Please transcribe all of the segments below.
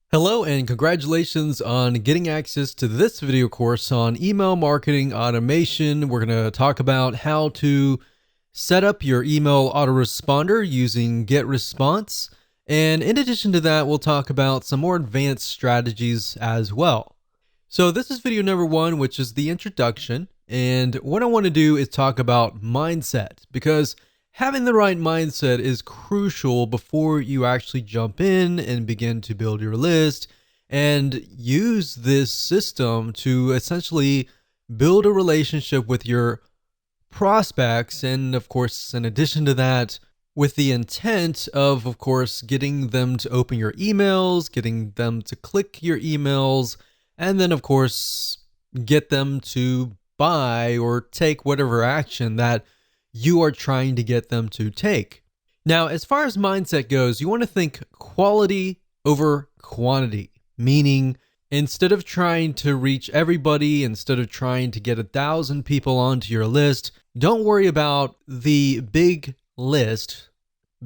Hello and congratulations on getting access to this video course on email marketing automation. We're going to talk about how to set up your email autoresponder using GetResponse. And in addition to that, we'll talk about some more advanced strategies as well. So this is video number 1, which is the introduction. And what I want to do is talk about mindset, because having the right mindset is crucial before you actually jump in and begin to build your list and use this system to essentially build a relationship with your prospects. And of course, in addition to that, with the intent of course, getting them to open your emails, getting them to click your emails, and then of course, get them to buy or take whatever action that you are trying to get them to take. Now, as far as mindset goes, you want to think quality over quantity, meaning instead of trying to reach everybody, instead of trying to get 1,000 people onto your list, don't worry about the big list.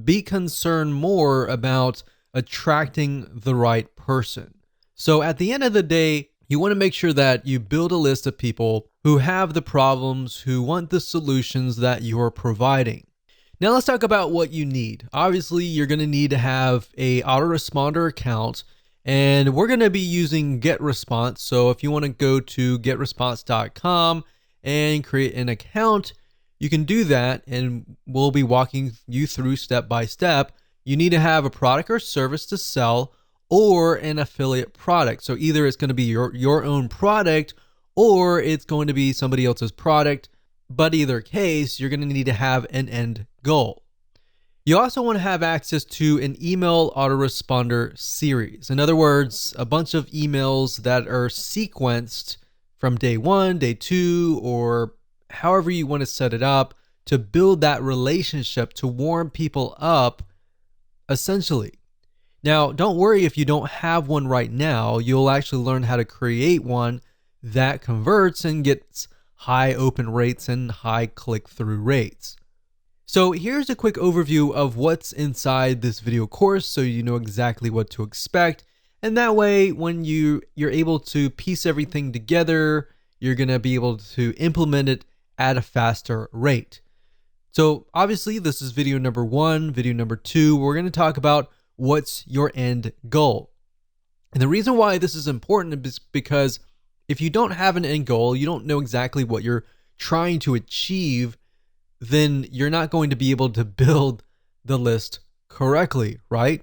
Be concerned more about attracting the right person. So at the end of the day, you want to make sure that you build a list of people who have the problems, who want the solutions that you're providing. Now let's talk about what you need. Obviously, you're going to need to have a autoresponder account, and we're going to be using GetResponse. So if you want to go to getresponse.com and create an account, you can do that, and we'll be walking you through step by step. You need to have a product or service to sell, or an affiliate product. So either it's going to be your own product, or it's going to be somebody else's product. But either case, you're going to need to have an end goal. You also want to have access to an email autoresponder series. In other words, a bunch of emails that are sequenced from day 1, day 2, or however you want to set it up to build that relationship, to warm people up, essentially. Now, don't worry if you don't have one right now. You'll actually learn how to create one that converts and gets high open rates and high click-through rates. So here's a quick overview of what's inside this video course so you know exactly what to expect. And that way, when you're able to piece everything together, you're going to be able to implement it at a faster rate. So obviously, this is video number 1. Video number 2, we're going to talk about what's your end goal. And the reason why this is important is because if you don't have an end goal, you don't know exactly what you're trying to achieve, then you're not going to be able to build the list correctly, right?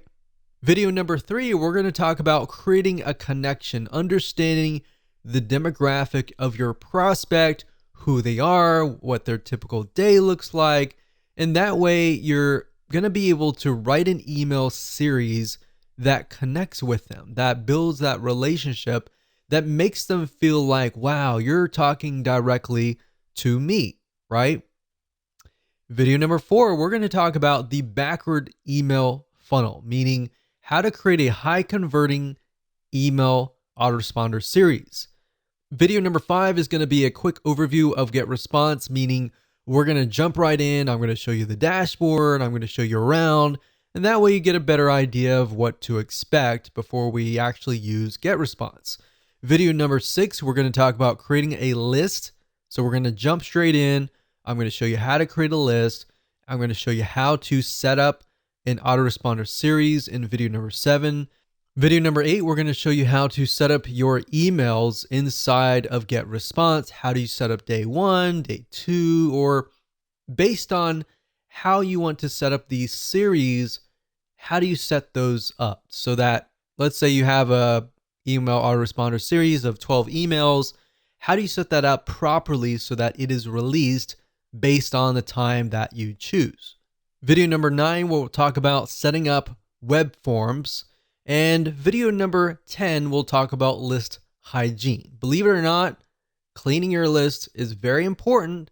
Video number 3, we're going to talk about creating a connection, understanding the demographic of your prospect, who they are, what their typical day looks like, and that way you're going to be able to write an email series that connects with them, that builds that relationship, that makes them feel like, wow, you're talking directly to me, right? Video number 4, we're going to talk about the backward email funnel, meaning how to create a high converting email autoresponder series. Video number 5 is going to be a quick overview of GetResponse, meaning we're going to jump right in. I'm going to show you the dashboard. I'm going to show you around. And that way you get a better idea of what to expect before we actually use GetResponse. Video number 6, we're going to talk about creating a list. So we're going to jump straight in. I'm going to show you how to create a list. I'm going to show you how to set up an autoresponder series in video number 7. Video number 8, we're going to show you how to set up your emails inside of GetResponse. How do you set up day 1, day 2, or based on how you want to set up these series, how do you set those up so that, let's say you have a email autoresponder series of 12 emails. How do you set that up properly so that it is released based on the time that you choose? Video number 9, we'll talk about setting up WebForms. And video number 10, we'll talk about ListHygiene. Believe it or not, cleaning your list is very important.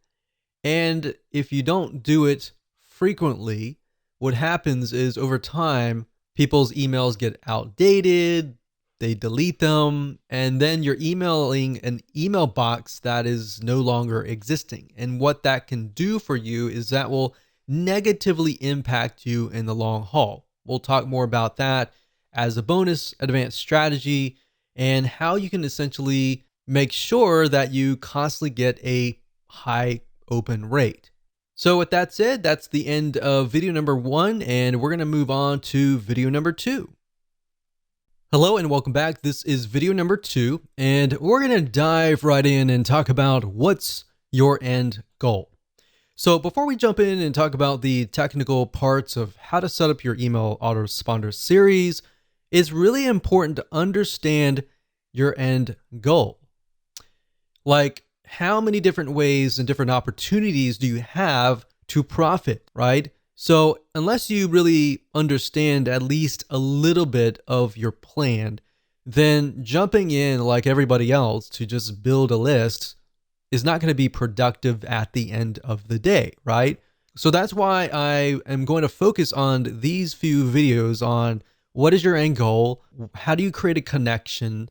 And if you don't do it frequently, what happens is over time, people's emails get outdated, they delete them, and then you're emailing an email box that is no longer existing. And what that can do for you is that will negatively impact you in the long haul. We'll talk more about that as a bonus, advanced strategy, and how you can essentially make sure that you constantly get a high open rate. So with that said, that's the end of video number 1, and we're going to move on to video number 2. Hello and welcome back. This is video number 2, and we're going to dive right in and talk about what's your end goal. So before we jump in and talk about the technical parts of how to set up your email autoresponder series, it's really important to understand your end goal. Like, how many different ways and different opportunities do you have to profit, right? So unless you really understand at least a little bit of your plan, then jumping in like everybody else to just build a list is not going to be productive at the end of the day, right? So that's why I am going to focus on these few videos on what is your end goal, how do you create a connection,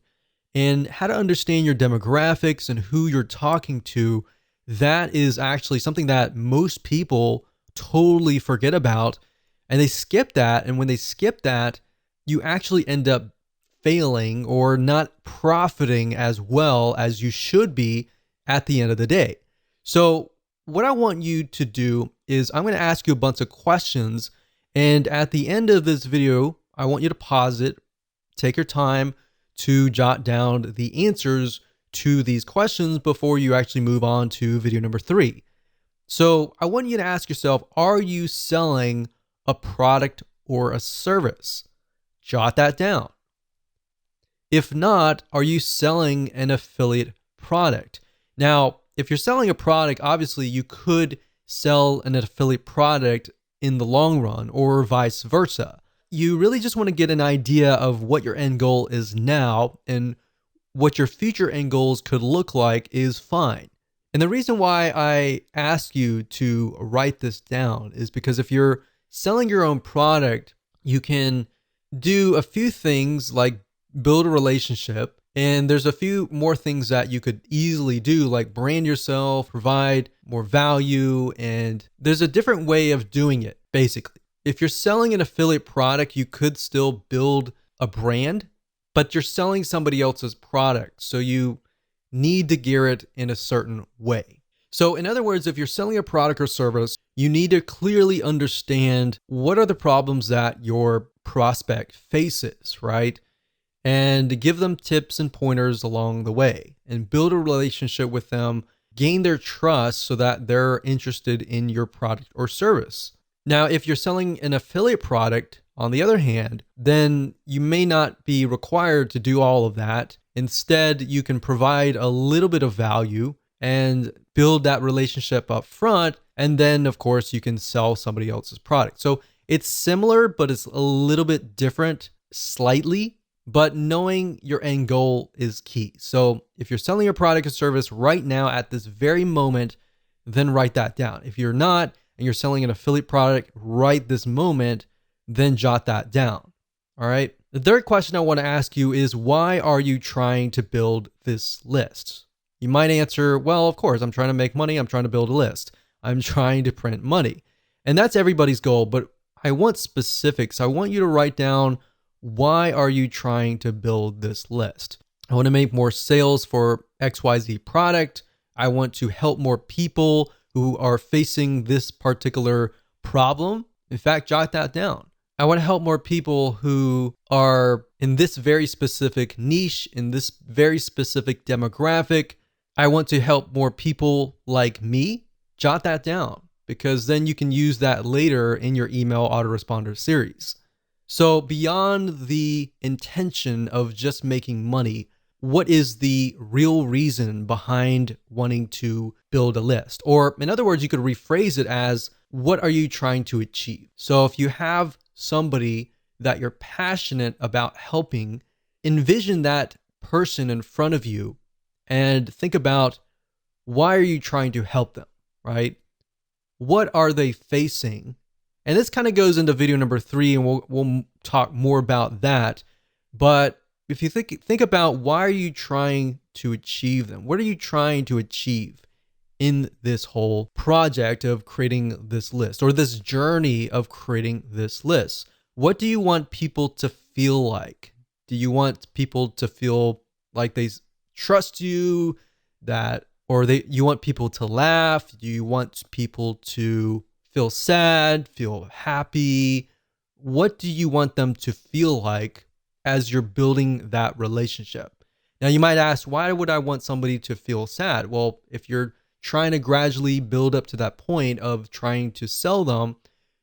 and how to understand your demographics and who you're talking to. That is actually something that most people totally forget about, and they skip that. And when they skip that, you actually end up failing or not profiting as well as you should be at the end of the day. So what I want you to do is I'm going to ask you a bunch of questions, and at the end of this video, I want you to pause it, take your time to jot down the answers to these questions before you actually move on to video number 3. So I want you to ask yourself, are you selling a product or a service? Jot that down. If not, are you selling an affiliate product? Now, if you're selling a product, obviously you could sell an affiliate product in the long run or vice versa. You really just want to get an idea of what your end goal is now, and what your future end goals could look like is fine. And the reason why I ask you to write this down is because if you're selling your own product, you can do a few things like build a relationship, and there's a few more things that you could easily do, like brand yourself, provide more value, and there's a different way of doing it, basically. If you're selling an affiliate product, you could still build a brand, but you're selling somebody else's product, so you need to gear it in a certain way. So in other words, if you're selling a product or service, you need to clearly understand what are the problems that your prospect faces, right? And give them tips and pointers along the way, and build a relationship with them, gain their trust so that they're interested in your product or service. Now, if you're selling an affiliate product, on the other hand, then you may not be required to do all of that. Instead, you can provide a little bit of value and build that relationship up front. And then, of course, you can sell somebody else's product. So it's similar, but it's a little bit different slightly. But knowing your end goal is key. So if you're selling a product or service right now at this very moment, then write that down. If you're not, and you're selling an affiliate product right this moment, then jot that down. All right. The third question I want to ask you is, why are you trying to build this list? You might answer, well, of course, I'm trying to make money. I'm trying to build a list. I'm trying to print money. And that's everybody's goal, but I want specifics. I want you to write down, why are you trying to build this list? I want to make more sales for XYZ product. I want to help more people who are facing this particular problem. In fact, jot that down. I want to help more people who are in this very specific niche, in this very specific demographic. I want to help more people like me. Jot that down, because then you can use that later in your email autoresponder series. So beyond the intention of just making money, what is the real reason behind wanting to build a list? Or in other words, you could rephrase it as, what are you trying to achieve? So if you have somebody that you're passionate about helping, envision that person in front of you and think about, why are you trying to help them, right? What are they facing? And this kind of goes into video number 3, and we'll talk more about that. But if you think about, why are you trying to achieve them? What are you trying to achieve in this whole project of creating this list, or this journey of creating this list? What do you want people to feel like? Do you want people to feel like they trust you, you want people to laugh? Do you want people to feel sad, feel happy? What do you want them to feel like as you're building that relationship? Now, you might ask, why would I want somebody to feel sad? Well, if you're trying to gradually build up to that point of trying to sell them,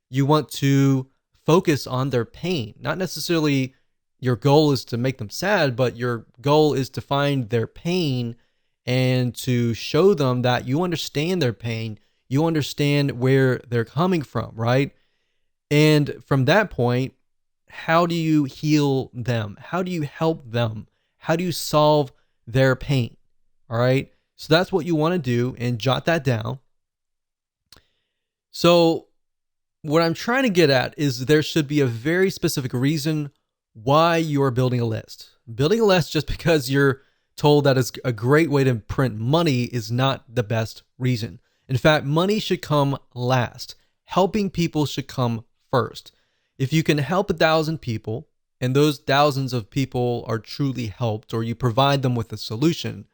you want to focus on their pain. Not necessarily your goal is to make them sad, but your goal is to find their pain and to show them that you understand their pain. You understand where they're coming from, right? And from that point, how do you heal them? How do you help them? How do you solve their pain? All right. So that's what you want to do, and jot that down. So what I'm trying to get at is there should be a very specific reason why you are building a list. Building a list just because you're told that it's a great way to print money is not the best reason. In fact, money should come last. Helping people should come first. If you can help 1,000 people and those thousands of people are truly helped, or you provide them with a solution,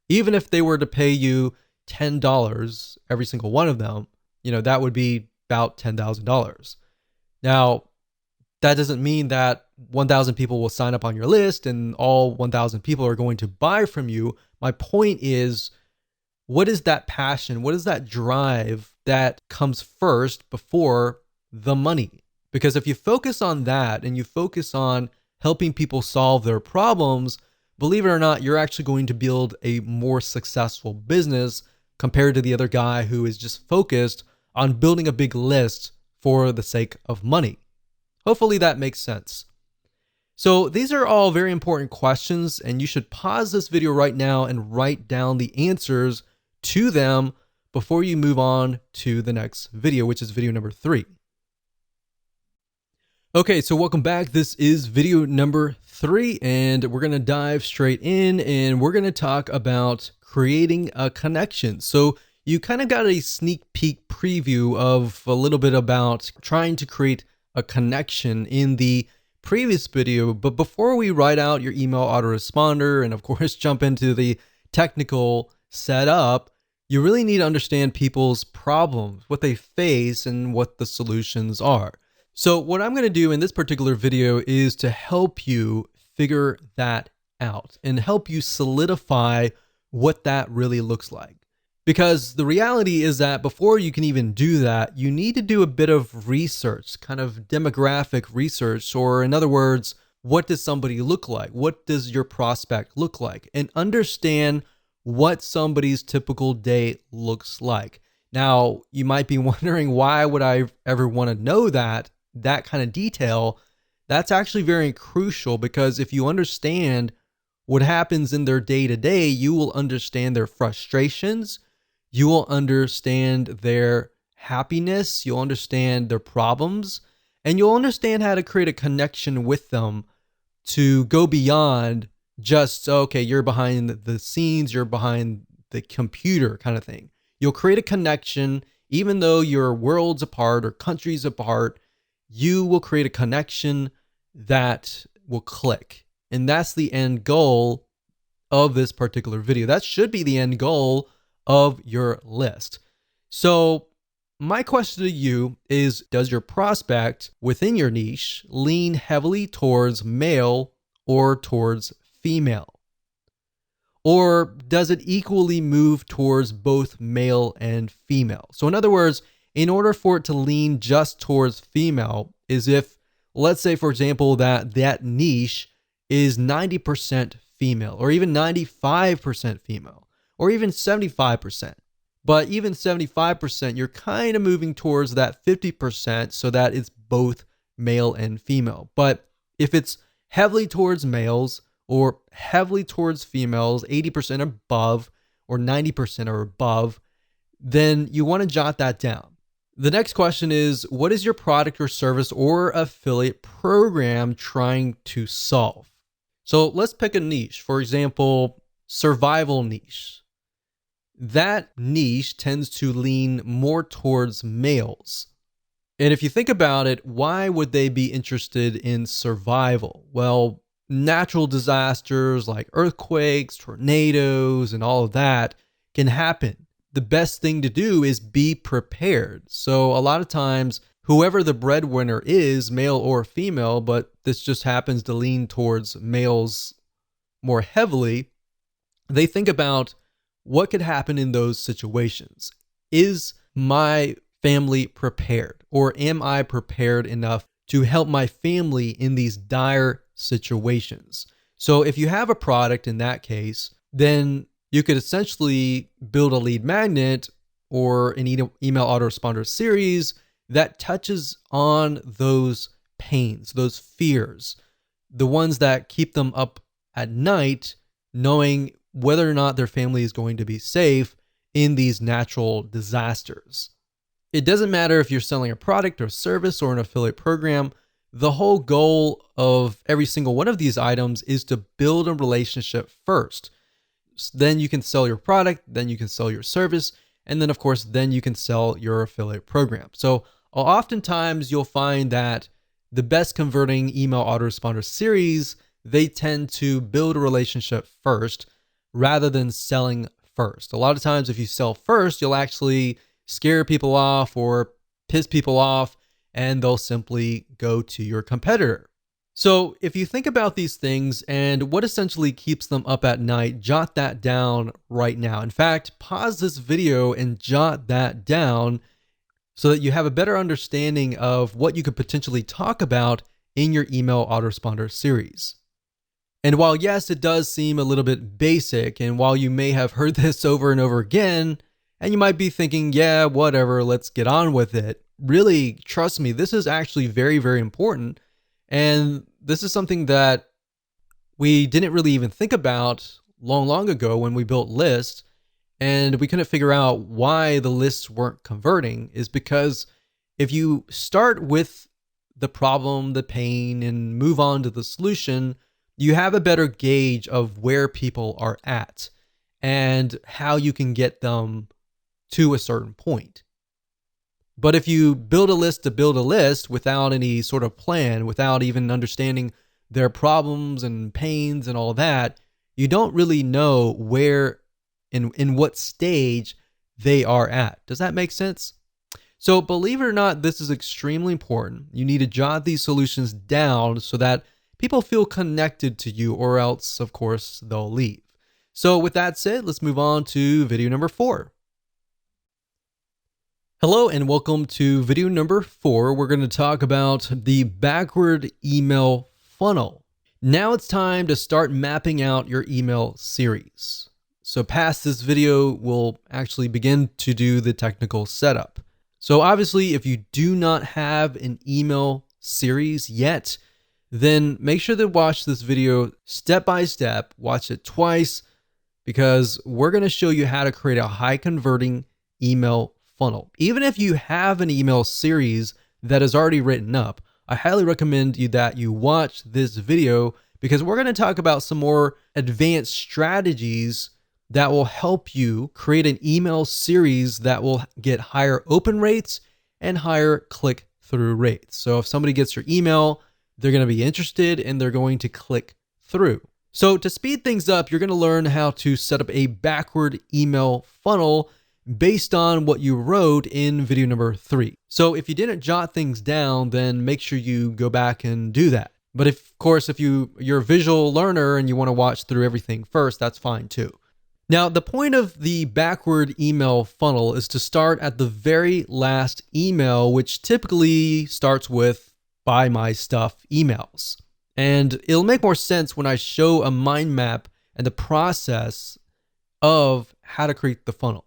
even if they were to pay you $10, every single one of them, that would be about $10,000. Now, that doesn't mean that 1,000 people will sign up on your list and all 1,000 people are going to buy from you. My point is, what is that passion? What is that drive that comes first before the money? Because if you focus on that and you focus on helping people solve their problems, believe it or not, you're actually going to build a more successful business compared to the other guy who is just focused on building a big list for the sake of money. Hopefully that makes sense. So these are all very important questions, and you should pause this video right now and write down the answers to them before you move on to the next video, which is video number 3. Okay, so welcome back. This is video number 3, and we're going to dive straight in, and we're going to talk about creating a connection. So you kind of got a sneak peek preview of a little bit about trying to create a connection in the previous video. But before we write out your email autoresponder and of course jump into the technical setup, you really need to understand people's problems, what they face, and what the solutions are. So what I'm going to do in this particular video is to help you figure that out and help you solidify what that really looks like. Because the reality is that before you can even do that, you need to do a bit of research, kind of demographic research, or in other words, what does somebody look like? What does your prospect look like? And understand what somebody's typical day looks like. Now, you might be wondering, why would I ever want to know that kind of detail? That's actually very crucial, because if you understand what happens in their day-to-day, you will understand their frustrations. You will understand their happiness, you'll understand their problems, and you'll understand how to create a connection with them to go beyond just, okay, you're behind the scenes, you're behind the computer kind of thing. You'll create a connection, even though you're worlds apart or countries apart, you will create a connection that will click. And that's the end goal of this particular video. That should be the end goal of your list. So my question to you is, does your prospect within your niche lean heavily towards male or towards female? Or does it equally move towards both male and female? So in other words, in order for it to lean just towards female, is if, let's say for example, that niche is 90% female, or even 95% female, or even 75%. But even 75%, you're kind of moving towards that 50% so that it's both male and female. But if it's heavily towards males or heavily towards females, 80% above or 90% or above, then you want to jot that down. The next question is, what is your product or service or affiliate program trying to solve? So let's pick a niche. For example, survival niche. That niche tends to lean more towards males. And if you think about it, why would they be interested in survival? Well, natural disasters like earthquakes, tornadoes, and all of that can happen. The best thing to do is be prepared. So a lot of times, whoever the breadwinner is, male or female, but this just happens to lean towards males more heavily, they think about what could happen in those situations. Is my family prepared? Or am I prepared enough to help my family in these dire situations? So if you have a product in that case, then you could essentially build a lead magnet or an email autoresponder series that touches on those pains, those fears, the ones that keep them up at night, knowing whether or not their family is going to be safe in these natural disasters. It doesn't matter if you're selling a product or service or an affiliate program. The whole goal of every single one of these items is to build a relationship first. Then you can sell your product, then you can sell your service, and then of course, then you can sell your affiliate program. So oftentimes you'll find that the best converting email autoresponder series, they tend to build a relationship first rather than selling first. A lot of times if you sell first, you'll actually scare people off or piss people off, and they'll simply go to your competitor. So if you think about these things and what essentially keeps them up at night, jot that down right now. In fact, pause this video and jot that down so that you have a better understanding of what you could potentially talk about in your email autoresponder series. And while yes, it does seem a little bit basic, and while you may have heard this over and over again, and you might be thinking, yeah, whatever, let's get on with it. Really, trust me, this is actually very, very important. And this is something that we didn't really even think about long ago when we built lists, and we couldn't figure out why the lists weren't converting, is because if you start with the problem, the pain, and move on to the solution, you have a better gauge of where people are at and how you can get them to a certain point. But if you build a list to build a list without any sort of plan, without even understanding their problems and pains and all that, you don't really know where, in what stage they are at. Does that make sense? So believe it or not, this is extremely important. You need to jot these solutions down so that people feel connected to you, or else, of course, they'll leave. So with that said, let's move on to video number 4. Hello and welcome to video number 4. We're going to talk about the backward email funnel. Now it's time to start mapping out your email series. So past this video, we'll actually begin to do the technical setup. So obviously, if you do not have an email series yet, then make sure to watch this video step by step, watch it twice, because we're going to show you how to create a high converting email funnel. Even if you have an email series that is already written up, I highly recommend that you watch this video, because we're going to talk about some more advanced strategies that will help you create an email series that will get higher open rates and higher click-through rates. So if somebody gets your email, they're going to be interested and they're going to click through. So to speed things up, you're going to learn how to set up a backward email funnel based on what you wrote in video number 3. So if you didn't jot things down, then make sure you go back and do that. But of course, if you're a visual learner and you want to watch through everything first, that's fine too. Now, the point of the backward email funnel is to start at the very last email, which typically starts with "buy my stuff" emails. And it'll make more sense when I show a mind map and the process of how to create the funnel.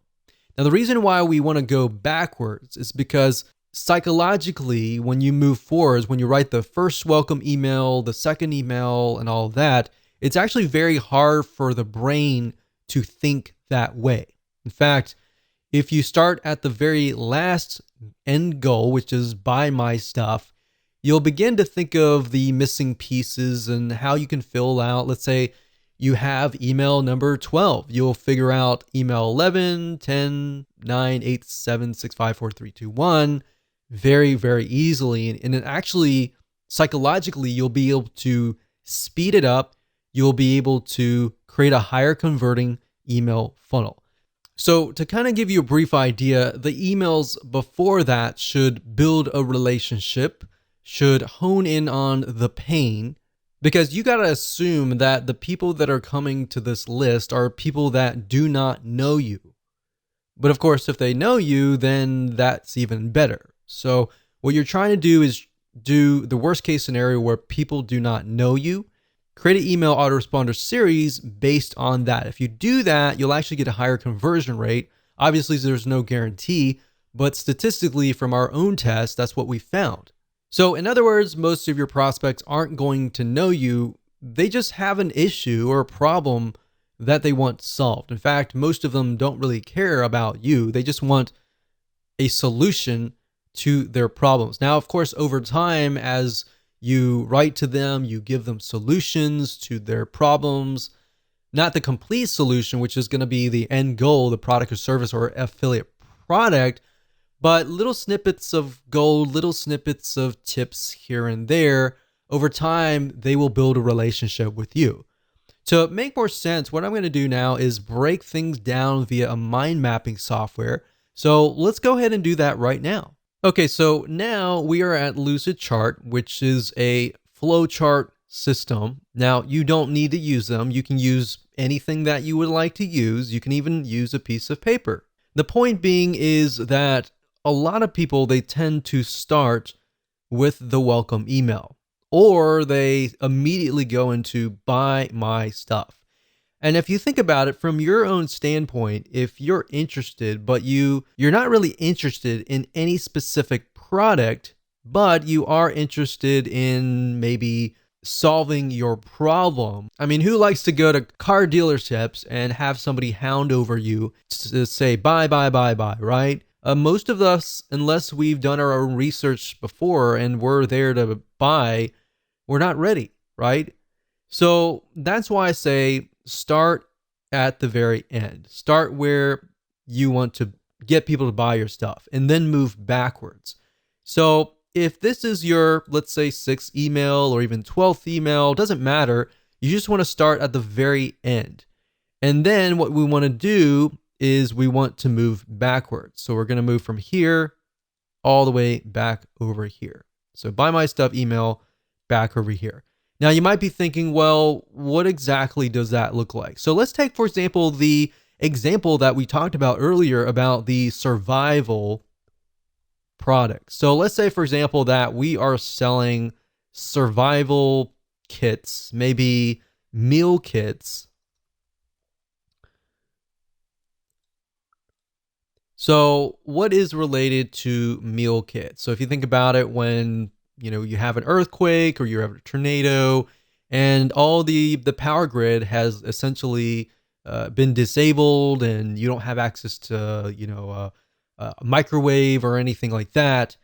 Now, the reason why we want to go backwards is because psychologically, when you move forwards, when you write the first welcome email, the second email, and all that, it's actually very hard for the brain to think that way. In fact, if you start at the very last end goal, which is "buy my stuff," you'll begin to think of the missing pieces and how you can fill out. Let's say you have email number 12. You'll figure out email 11, 10, 9, 8, 7, 6, 5, 4, 3, 2, 1. very, very easily. And it actually, psychologically, you'll be able to speed it up. You'll be able to create a higher converting email funnel. So to kind of give you a brief idea, the emails before that should build a relationship, should hone in on the pain, because you got to assume that the people that are coming to this list are people that do not know you. But of course, if they know you, then that's even better. So what you're trying to do is do the worst case scenario where people do not know you. Create an email autoresponder series based on that. If you do that, you'll actually get a higher conversion rate. Obviously, there's no guarantee, but statistically from our own test, that's what we found. So in other words, most of your prospects aren't going to know you. They just have an issue or a problem that they want solved. In fact, most of them don't really care about you. They just want a solution to their problems. Now, of course, over time, as you write to them, you give them solutions to their problems, not the complete solution, which is going to be the end goal, the product or service or affiliate product, but little snippets of gold, little snippets of tips here and there. Over time, they will build a relationship with you. To make more sense, what I'm going to do now is break things down via a mind mapping software. So let's go ahead and do that right now. Okay, so now we are at Lucidchart, which is a flowchart system. Now, you don't need to use them. You can use anything that you would like to use. You can even use a piece of paper. The point being is that a lot of people, they tend to start with the welcome email, or they immediately go into buy my stuff. And if you think about it from your own standpoint, if you're interested, but you're not really interested in any specific product, but you are interested in maybe solving your problem. I mean, who likes to go to car dealerships and have somebody hound over you to say buy, buy, buy, buy, right? Most of us, unless we've done our own research before and we're there to buy, we're not ready, right? So that's why I say start at the very end. Start where you want to get people to buy your stuff and then move backwards. So if this is your, let's say, 6th email or even 12th email, doesn't matter. You just want to start at the very end. And then what we want to do is we want to move backwards. So we're going to move from here all the way back over here. So buy my stuff email back over here. Now you might be thinking, well, what exactly does that look like? So let's take, for example, the example that we talked about earlier about the survival product. So let's say, for example, that we are selling survival kits, maybe meal kits. So what is related to meal kits? So if you think about it, when you have an earthquake or you have a tornado and all the power grid has essentially been disabled and you don't have access to a microwave or anything like that,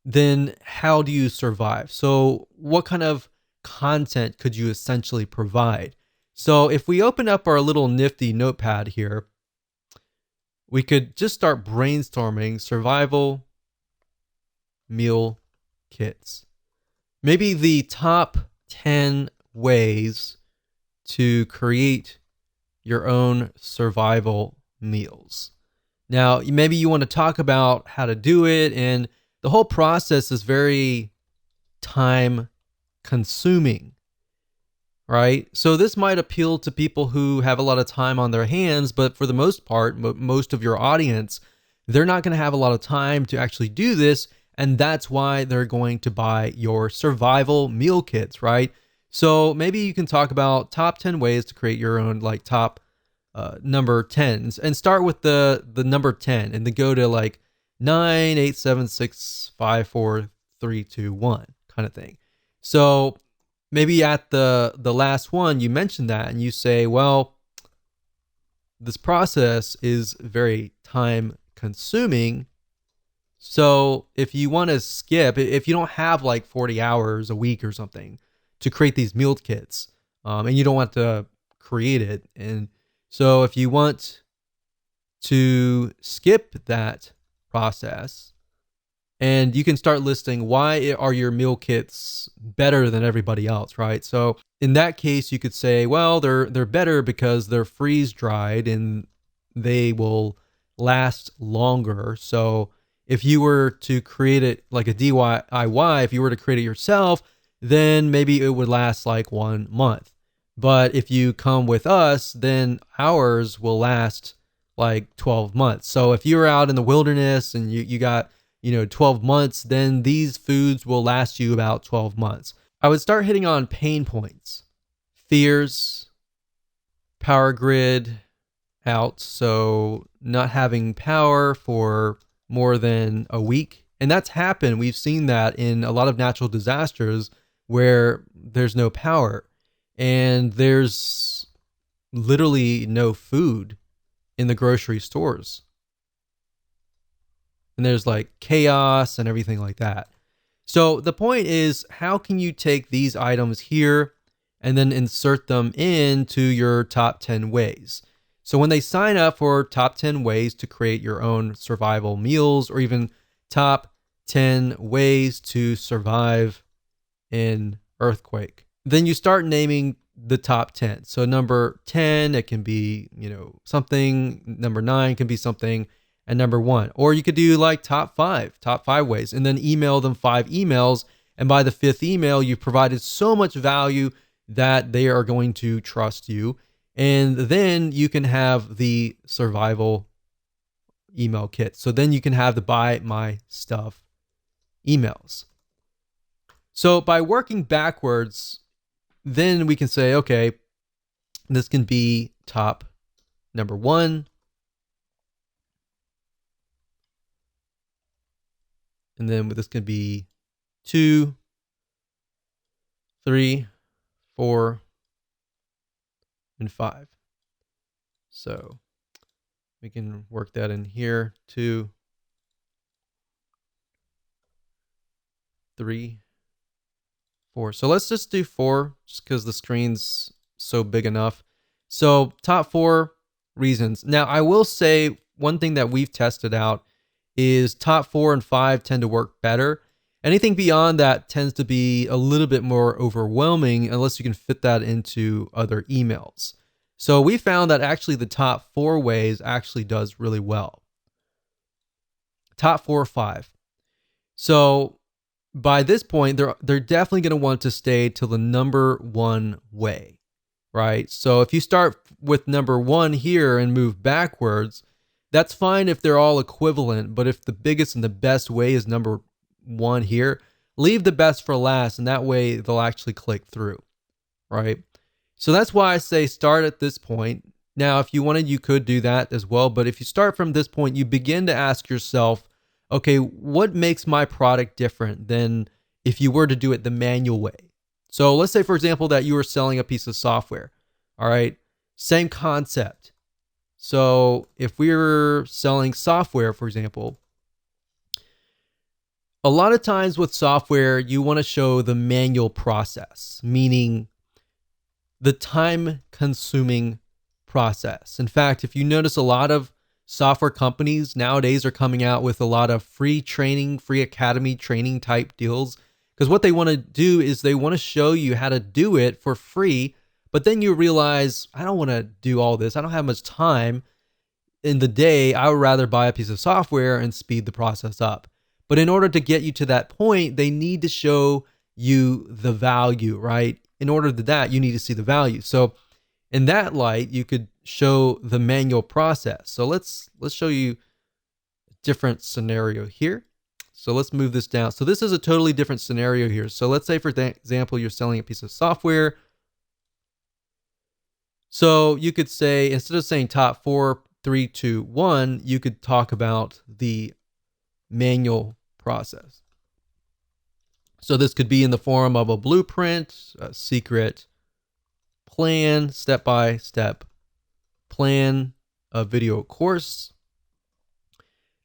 then how do you survive? So what kind of content could you essentially provide? So if we open up our little nifty notepad here, we could just start brainstorming survival meal kits. Maybe the top 10 ways to create your own survival meals. Now, maybe you want to talk about how to do it, and the whole process is very time consuming, right? So this might appeal to people who have a lot of time on their hands, but for the most part, most of your audience, they're not going to have a lot of time to actually do this. And that's why they're going to buy your survival meal kits, right? So maybe you can talk about top 10 ways to create your own top number 10s and start with the number 10 and then go to 9, 8, 7, 6, 5, 4, 3, 2, 1 kind of thing. So maybe at the last one, you mention that and you say, well, this process is very time consuming. So if you want to skip, if you don't have 40 hours a week or something to create these meal kits, and you don't want to create it, and so if you want to skip that process And you can start listing why are your meal kits better than everybody else, right? So in that case, you could say, well, they're better because they're freeze dried and they will last longer. So if you were to create it like a DIY, if you were to create it yourself, then maybe it would last like 1 month. But if you come with us, then ours will last like 12 months. So if you're out in the wilderness and you got 12 months, then these foods will last you about 12 months. I would start hitting on pain points, fears, power grid out. So not having power for more than a week. And that's happened. We've seen that in a lot of natural disasters where there's no power and there's literally no food in the grocery stores. And there's like chaos and everything like that. So the point is, how can you take these items here and then insert them into your top 10 ways? So when they sign up for top 10 ways to create your own survival meals, or even top 10 ways to survive in earthquake, then you start naming the top 10. So number 10, it can be, something. Number 9 can be something. And number 1, or you could do like top 5 ways, and then email them 5 emails. And by the 5th email, you've provided so much value that they are going to trust you. And then you can have the survival email kit. So then you can have the buy my stuff emails. So by working backwards, then we can say, okay, this can be top number 1. And then this can be 2, 3, 4, and 5. So we can work that in here. 2, 3, 4. So let's just do 4 just because the screen's so big enough. So top 4 reasons. Now I will say one thing that we've tested out is top 4 and 5 tend to work better. Anything beyond that tends to be a little bit more overwhelming unless you can fit that into other emails. So we found that actually the top 4 ways actually does really well. Top 4 or 5. So by this point, they're definitely going to want to stay to the number 1 way, right? So if you start with number 1 here and move backwards, that's fine if they're all equivalent, but if the biggest and the best way is number 1 here, leave the best for last, and that way they'll actually click through, right? So that's why I say start at this point. Now, if you wanted, you could do that as well, but if you start from this point, you begin to ask yourself, okay, what makes my product different than if you were to do it the manual way? So let's say, for example, that you were selling a piece of software, all right? Same concept. So if we were selling software, for example, a lot of times with software, you want to show the manual process, meaning the time-consuming process. In fact, if you notice, a lot of software companies nowadays are coming out with a lot of free training, free academy training type deals, because what they want to do is they want to show you how to do it for free. But then you realize, I don't want to do all this. I don't have much time in the day. I would rather buy a piece of software and speed the process up. But in order to get you to that point, they need to show you the value, right? In order to that, you need to see the value. So in that light, you could show the manual process. So let's show you a different scenario here. So let's move this down. So this is a totally different scenario here. So let's say, for example, you're selling a piece of software. So you could say, instead of saying top 4, 3, 2, 1, you could talk about the manual process. So this could be in the form of a blueprint, a secret plan, step-by-step plan, a video course.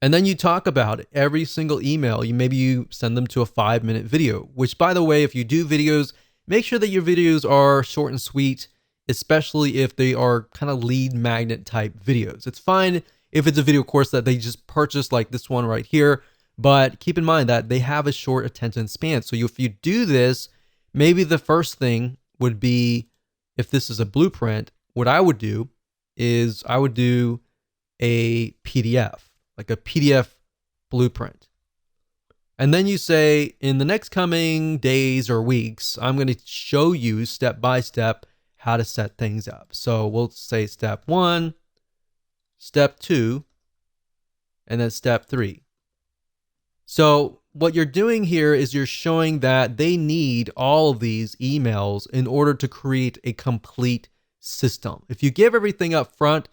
And then you talk about it every single email. Maybe you send them to a 5-minute video, which, by the way, if you do videos, make sure that your videos are short and sweet, especially if they are kind of lead magnet type videos. It's fine if it's a video course that they just purchased, like this one right here, But keep in mind that they have a short attention span. So if you do this, maybe the first thing would be, if this is a blueprint, what I would do is I would do a PDF, like a PDF blueprint. And then you say, in the next coming days or weeks, I'm going to show you step by step how to set things up. So we'll say step 1, step 2, and then step 3. So what you're doing here is you're showing that they need all of these emails in order to create a complete system. If you give everything up front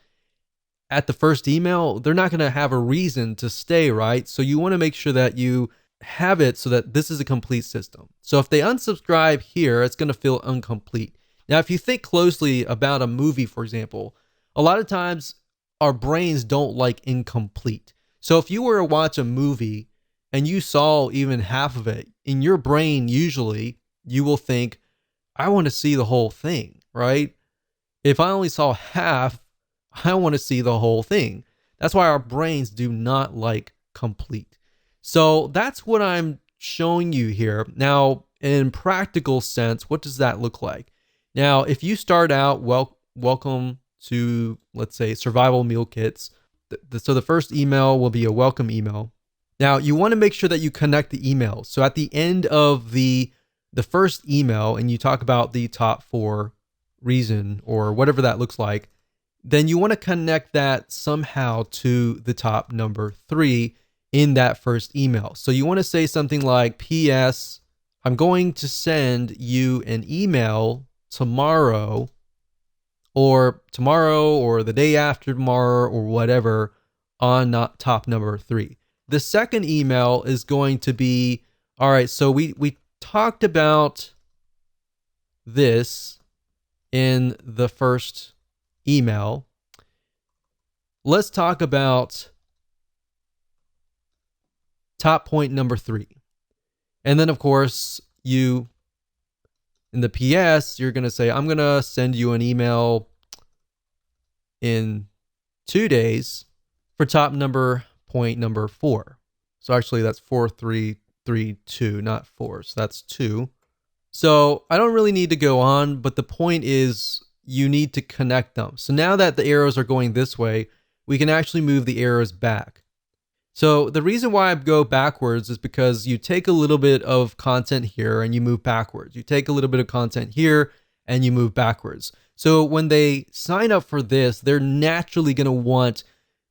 at the first email, they're not going to have a reason to stay, right? So you want to make sure that you have it so that this is a complete system. So if they unsubscribe here, it's going to feel incomplete. Now, if you think closely about a movie, for example, a lot of times our brains don't like incomplete. So if you were to watch a movie and you saw even half of it, in your brain, usually you will think, I want to see the whole thing, right? If I only saw half, I want to see the whole thing. That's why our brains do not like complete. So that's what I'm showing you here. Now, in practical sense, what does that look like? Now, if you start out, welcome to, let's say, survival meal kits. So the first email will be a welcome email. Now, you want to make sure that you connect the emails. So at the end of the first email, and you talk about the top 4 reason or whatever that looks like, then you want to connect that somehow to the top number 3 in that first email. So you want to say something like, P.S. I'm going to send you an email tomorrow or the day after tomorrow or whatever on top number 3. The second email is going to be, all right, so we talked about this in the first email. Let's talk about top point number 3. And then, of course, in the PS, you're going to say, I'm going to send you an email in 2 days for top point number 4. So actually that's 4, 3, 3, 2, not 4. So that's 2. So I don't really need to go on, but the point is you need to connect them. So now that the arrows are going this way, we can actually move the arrows back. So the reason why I go backwards is because you take a little bit of content here and you move backwards. You take a little bit of content here and you move backwards. So when they sign up for this, they're naturally going to want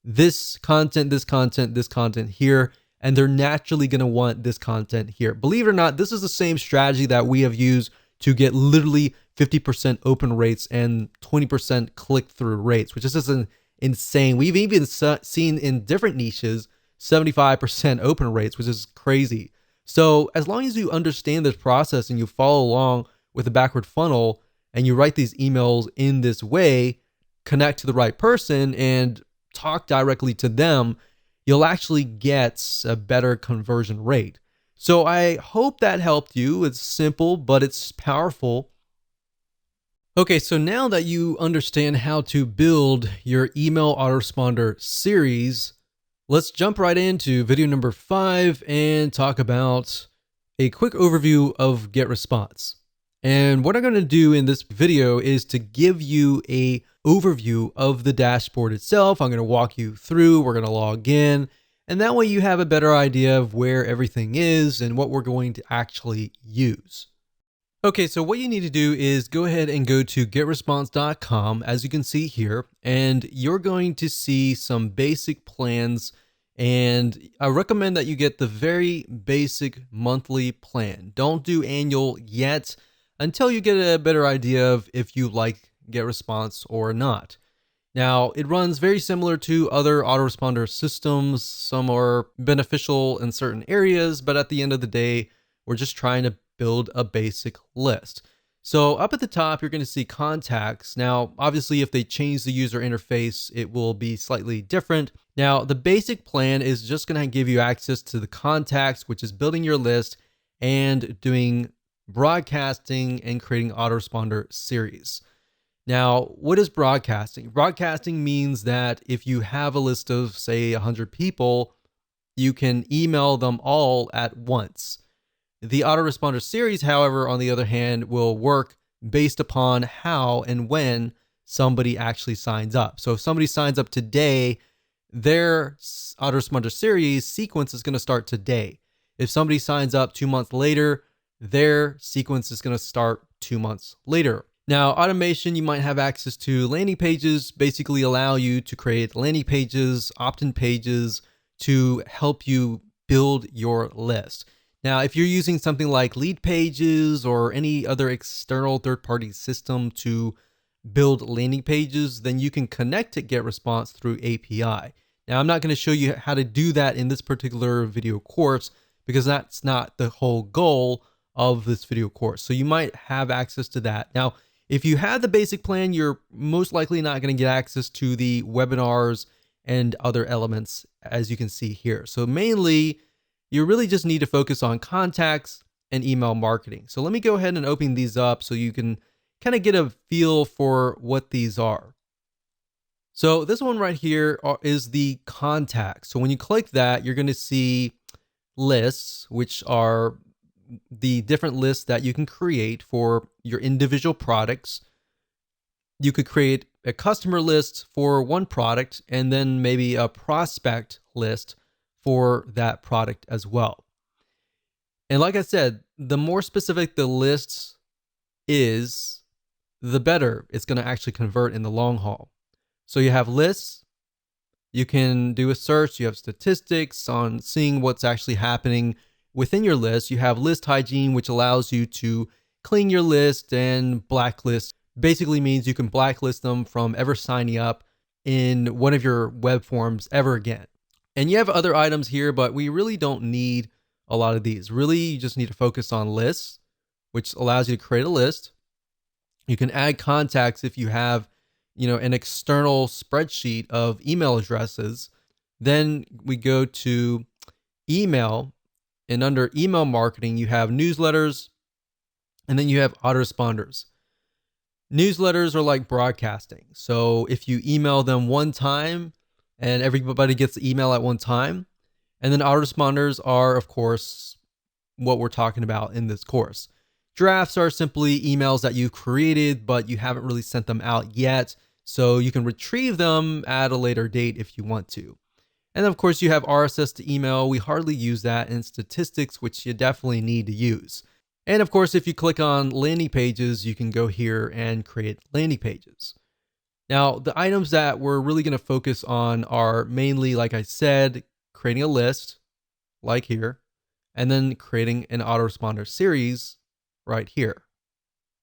this content, this content, this content here, and they're naturally going to want this content here. Believe it or not, this is the same strategy that we have used to get literally 50% open rates and 20% click-through rates, which is just insane. We've even seen in different niches 75% open rates, which is crazy. So as long as you understand this process and you follow along with the backward funnel and you write these emails in this way, connect to the right person and talk directly to them, you'll actually get a better conversion rate. So I hope that helped you. It's simple, but it's powerful. Okay, so now that you understand how to build your email autoresponder series, let's jump right into video number 5 and talk about a quick overview of GetResponse. And what I'm going to do in this video is to give you a overview of the dashboard itself. I'm going to walk you through, we're going to log in, and that way you have a better idea of where everything is and what we're going to actually use. Okay, so what you need to do is go ahead and go to getresponse.com, as you can see here, and you're going to see some basic plans, and I recommend that you get the very basic monthly plan. Don't do annual yet until you get a better idea of if you like GetResponse or not. Now, it runs very similar to other autoresponder systems. Some are beneficial in certain areas, but at the end of the day, we're just trying to build a basic list. So up at the top, you're going to see contacts. Now, obviously, if they change the user interface, it will be slightly different. Now, the basic plan is just going to give you access to the contacts, which is building your list and doing broadcasting and creating autoresponder series. Now, what is broadcasting? Broadcasting means that if you have a list of, say, 100 people, you can email them all at once. The autoresponder series, however, on the other hand, will work based upon how and when somebody actually signs up. So if somebody signs up today, their autoresponder series sequence is going to start today. If somebody signs up 2 months later, their sequence is going to start 2 months later. Now, automation, you might have access to landing pages, basically allow you to create landing pages, opt-in pages to help you build your list. Now, if you're using something like Lead Pages or any other external third-party system to build landing pages, then you can connect to GetResponse through API. Now, I'm not going to show you how to do that in this particular video course because that's not the whole goal of this video course. So you might have access to that. Now, if you have the basic plan, you're most likely not going to get access to the webinars and other elements, as you can see here. So mainly, you really just need to focus on contacts and email marketing. So let me go ahead and open these up so you can kind of get a feel for what these are. So this one right here is the contacts. So when you click that, you're going to see lists, which are the different lists that you can create for your individual products. You could create a customer list for one product and then maybe a prospect list for that product as well. And like I said, the more specific the list is, the better it's going to actually convert in the long haul. So you have lists, you can do a search, you have statistics on seeing what's actually happening within your list. You have ListHygiene, which allows you to clean your list and blacklist. Basically means you can blacklist them from ever signing up in one of your web forms ever again. And you have other items here, but we really don't need a lot of these. Really, you just need to focus on lists, which allows you to create a list. You can add contacts if you have, an external spreadsheet of email addresses. Then we go to email, and under email marketing, you have newsletters, and then you have autoresponders. Newsletters are like broadcasting. So if you email them one time, and everybody gets the email at one time. And then autoresponders are, of course, what we're talking about in this course. Drafts are simply emails that you created, but you haven't really sent them out yet. So you can retrieve them at a later date if you want to. And of course, you have RSS to email. We hardly use that, and statistics, which you definitely need to use. And of course, if you click on landing pages, you can go here and create landing pages. Now, the items that we're really going to focus on are mainly, like I said, creating a list, like here, and then creating an autoresponder series right here.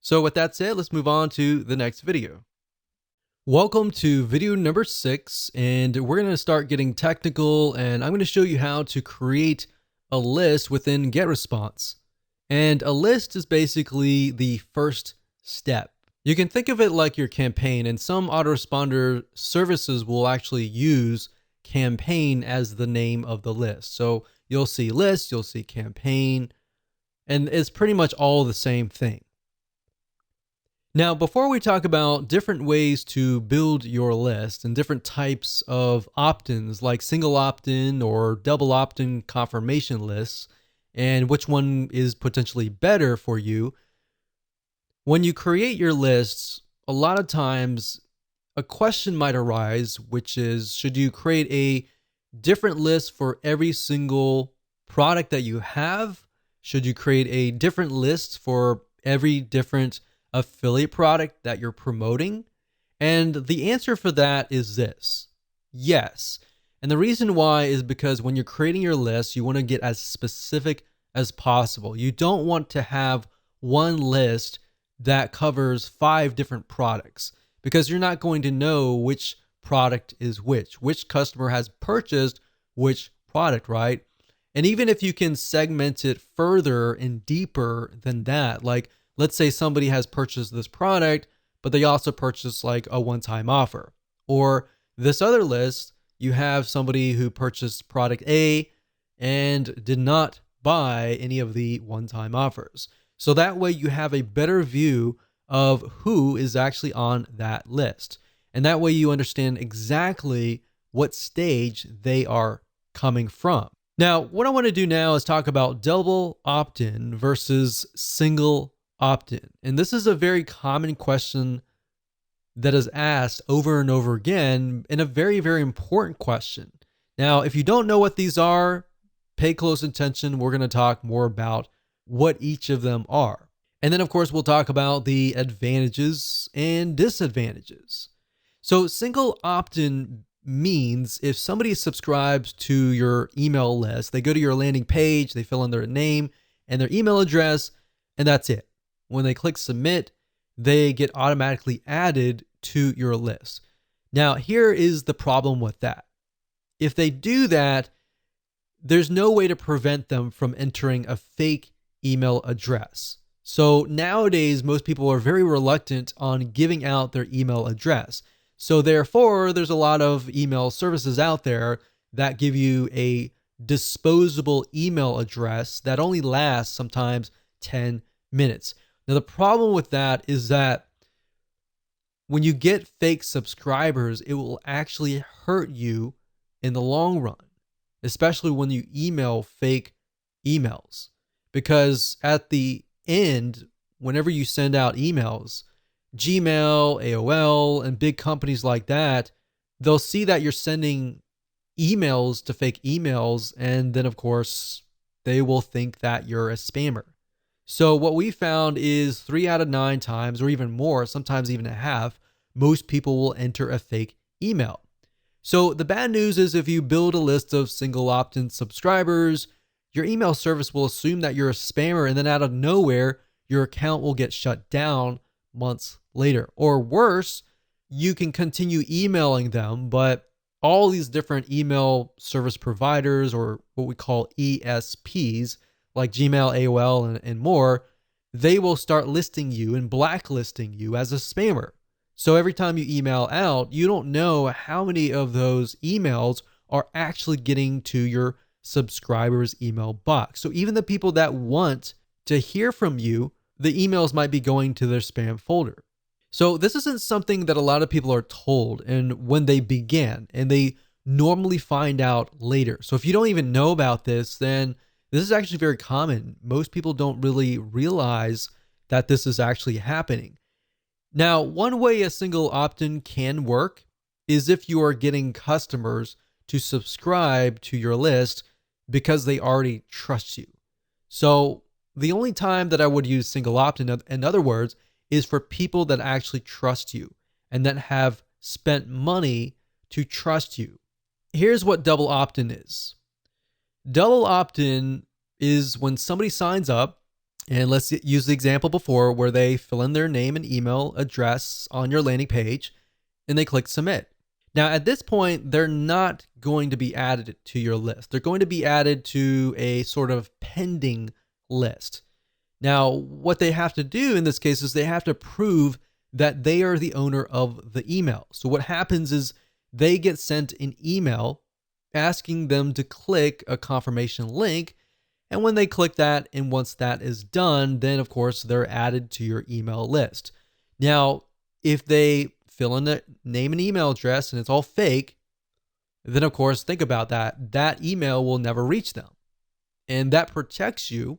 So with that said, let's move on to the next video. Welcome to video number 6, and we're going to start getting technical, and I'm going to show you how to create a list within GetResponse. And a list is basically the first step. You can think of it like your campaign, and some autoresponder services will actually use campaign as the name of the list. So you'll see list, you'll see campaign, and it's pretty much all the same thing. Now, before we talk about different ways to build your list and different types of opt-ins like single opt-in or double opt-in confirmation lists, and which one is potentially better for you, when you create your lists, a lot of times a question might arise, which is, should you create a different list for every single product that you have? Should you create a different list for every different affiliate product that you're promoting? And the answer for that is this: yes. And the reason why is because when you're creating your list, you want to get as specific as possible. You don't want to have one list that covers 5 different products, because you're not going to know which product is which customer has purchased which product, right? And even if you can segment it further and deeper than that, like let's say somebody has purchased this product, but they also purchased like a one-time offer. Or this other list, you have somebody who purchased product A and did not buy any of the one-time offers. So that way you have a better view of who is actually on that list. And that way you understand exactly what stage they are coming from. Now, what I want to do now is talk about double opt-in versus single opt-in. And this is a very common question that is asked over and over again, and a very, very important question. Now, if you don't know what these are, pay close attention. We're going to talk more about what each of them are. And then, of course, we'll talk about the advantages and disadvantages. So single opt-in means if somebody subscribes to your email list, they go to your landing page, they fill in their name and their email address, and that's it. When they click submit, they get automatically added to your list. Now, here is the problem with that. If they do that, there's no way to prevent them from entering a fake email address. So nowadays, most people are very reluctant on giving out their email address. So therefore, there's a lot of email services out there that give you a disposable email address that only lasts sometimes 10 minutes. Now, the problem with that is that when you get fake subscribers, it will actually hurt you in the long run, especially when you email fake emails. Because at the end, whenever you send out emails, Gmail, AOL, and big companies like that, they'll see that you're sending emails to fake emails, and then of course, they will think that you're a spammer. So what we found is 3 out of 9 times, or even more, sometimes even a half, most people will enter a fake email. So the bad news is if you build a list of single opt-in subscribers, your email service will assume that you're a spammer, and then out of nowhere, your account will get shut down months later. Or worse, you can continue emailing them, but all these different email service providers, or what we call ESPs, like Gmail, AOL, and more, they will start listing you and blacklisting you as a spammer. So every time you email out, you don't know how many of those emails are actually getting to your subscribers' email box. So even the people that want to hear from you, the emails might be going to their spam folder. So this isn't something that a lot of people are told and when they begin, and they normally find out later. So if you don't even know about this, then this is actually very common. Most people don't really realize that this is actually happening. Now, one way a single opt-in can work is if you are getting customers to subscribe to your list because they already trust you. So the only time that I would use single opt-in, in other words, is for people that actually trust you and that have spent money to trust you. Here's what double opt-in is. Double opt-in is when somebody signs up, and let's use the example before where they fill in their name and email address on your landing page and they click submit. Now, at this point, they're not going to be added to your list. They're going to be added to a sort of pending list. Now, what they have to do in this case is they have to prove that they are the owner of the email. So what happens is they get sent an email asking them to click a confirmation link. And when they click that, and once that is done, then of course they're added to your email list. Now, if they fill in the name and email address and it's all fake, then of course think about that. That email will never reach them. And that protects you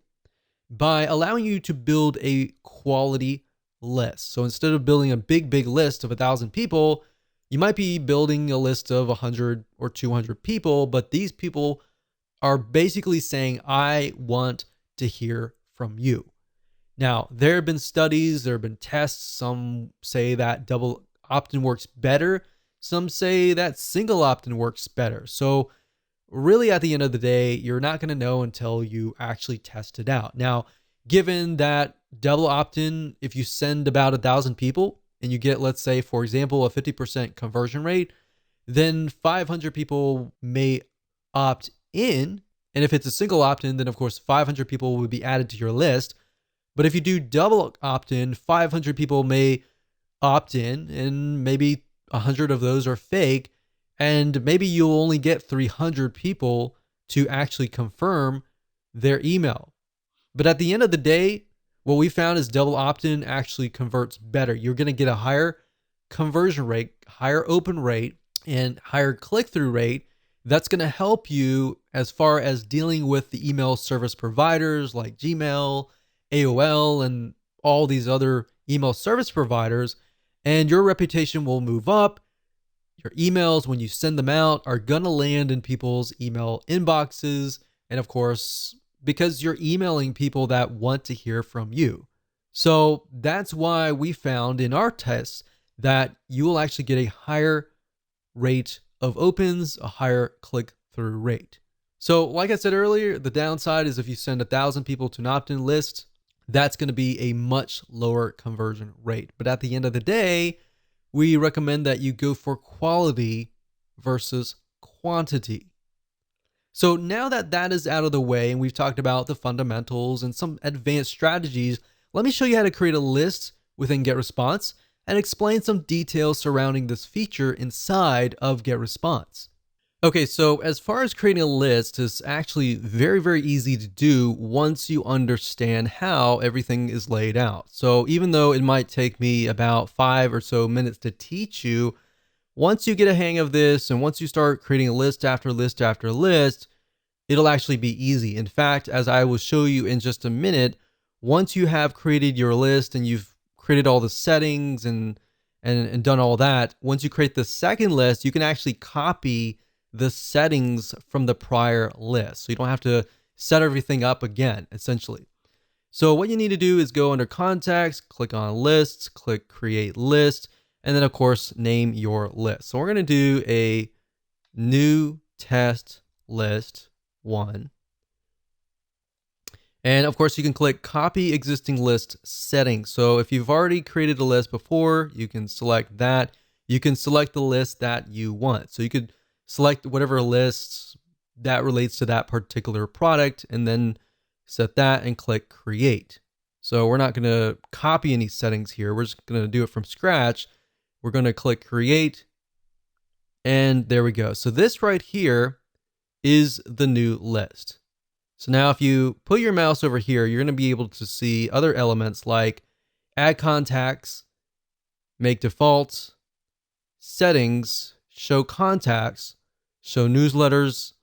by allowing you to build a quality list. So instead of building a big list of 1,000 people, you might be building a list of 100 or 200 people, but these people are basically saying, I want to hear from you. Now, there have been studies, there have been tests. Some say that double opt-in works better. Some say that single opt-in works better. So really at the end of the day, you're not going to know until you actually test it out. Now, given that double opt-in, if you send about 1,000 people and you get, let's say, for example, a 50% conversion rate, then 500 people may opt in. And if it's a single opt-in, then of course 500 people will be added to your list. But if you do double opt-in, 500 people may opt in and maybe 100 of those are fake. And maybe you'll only get 300 people to actually confirm their email. But at the end of the day, what we found is double opt-in actually converts better. You're going to get a higher conversion rate, higher open rate, and higher click-through rate That's going to help you as far as dealing with the email service providers like Gmail, AOL, and all these other email service providers. And your reputation will move up. Your emails, when you send them out, are going to land in people's email inboxes. And of course, because you're emailing people that want to hear from you. So that's why we found in our tests that you will actually get a higher rate of opens, a higher click-through rate. So like I said earlier, the downside is if you send 1,000 people to an opt-in list, that's going to be a much lower conversion rate. But at the end of the day, we recommend that you go for quality versus quantity. So now that that is out of the way and we've talked about the fundamentals and some advanced strategies, let me show you how to create a list within GetResponse and explain some details surrounding this feature inside of GetResponse. Okay, so as far as creating a list, it's actually very, very easy to do once you understand how everything is laid out. So even though it might take me about 5 or so minutes to teach you, once you get a hang of this and once you start creating a list after list after list, it'll actually be easy. In fact, as I will show you in just a minute, once you have created your list and you've created all the settings and done all that, once you create the second list, you can actually copy the settings from the prior list. So you don't have to set everything up again, essentially. So what you need to do is go under Context, click on Lists, click Create List, and then of course, name your list. So we're going to do a new test list 1. And of course, you can click Copy Existing List Settings. So if you've already created a list before, you can select that. You can select the list that you want. So you could select whatever list that relates to that particular product and then set that and click Create. So we're not going to copy any settings here. We're just going to do it from scratch. We're going to click Create, and there we go. So this right here is the new list. So now if you put your mouse over here, you're going to be able to see other elements like add contacts, make defaults, settings, show contacts, show newsletters,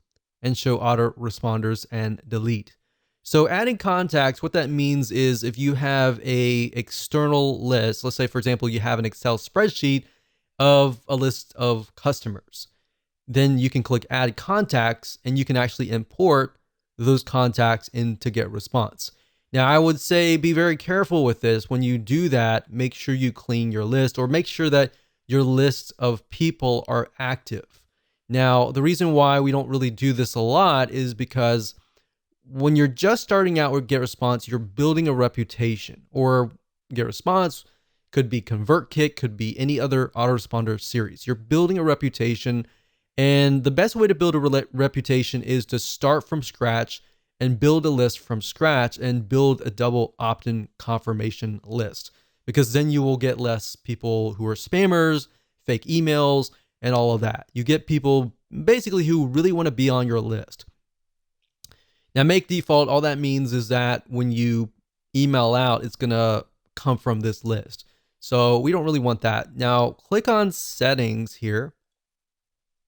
and show autoresponders and delete. So adding contacts, what that means is if you have a external list, let's say, for example, you have an Excel spreadsheet of a list of customers, then you can click add contacts and you can actually import those contacts into GetResponse. Now, I would say be very careful with this. When you do that, make sure you clean your list or make sure that your list of people are active. Now, the reason why we don't really do this a lot is because when you're just starting out with GetResponse, you're building a reputation, or GetResponse could be ConvertKit, could be any other autoresponder series. You're building a reputation, and the best way to build a reputation is to start from scratch and build a list from scratch and build a double opt-in confirmation list, because then you will get less people who are spammers, fake emails, and all of that. You get people basically who really want to be on your list. Now, make default, all that means is that when you email out, it's going to come from this list. So we don't really want that. Now, click on settings here.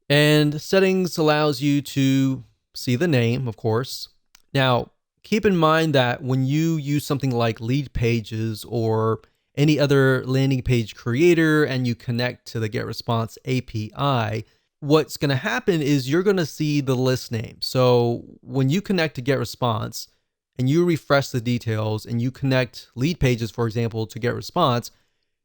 And settings allows you to see the name, of course. Now, keep in mind that when you use something like Lead Pages or any other landing page creator and you connect to the GetResponse API, what's going to happen is you're going to see the list name. So when you connect to GetResponse and you refresh the details and you connect Lead Pages, for example, to GetResponse,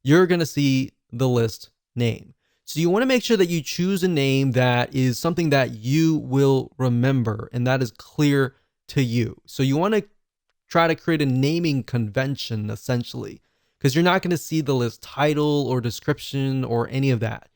you're going to see the list name. So you want to make sure that you choose a name that is something that you will remember and that is clear to you. So you want to try to create a naming convention, essentially, because you're not going to see the list title or description or any of that.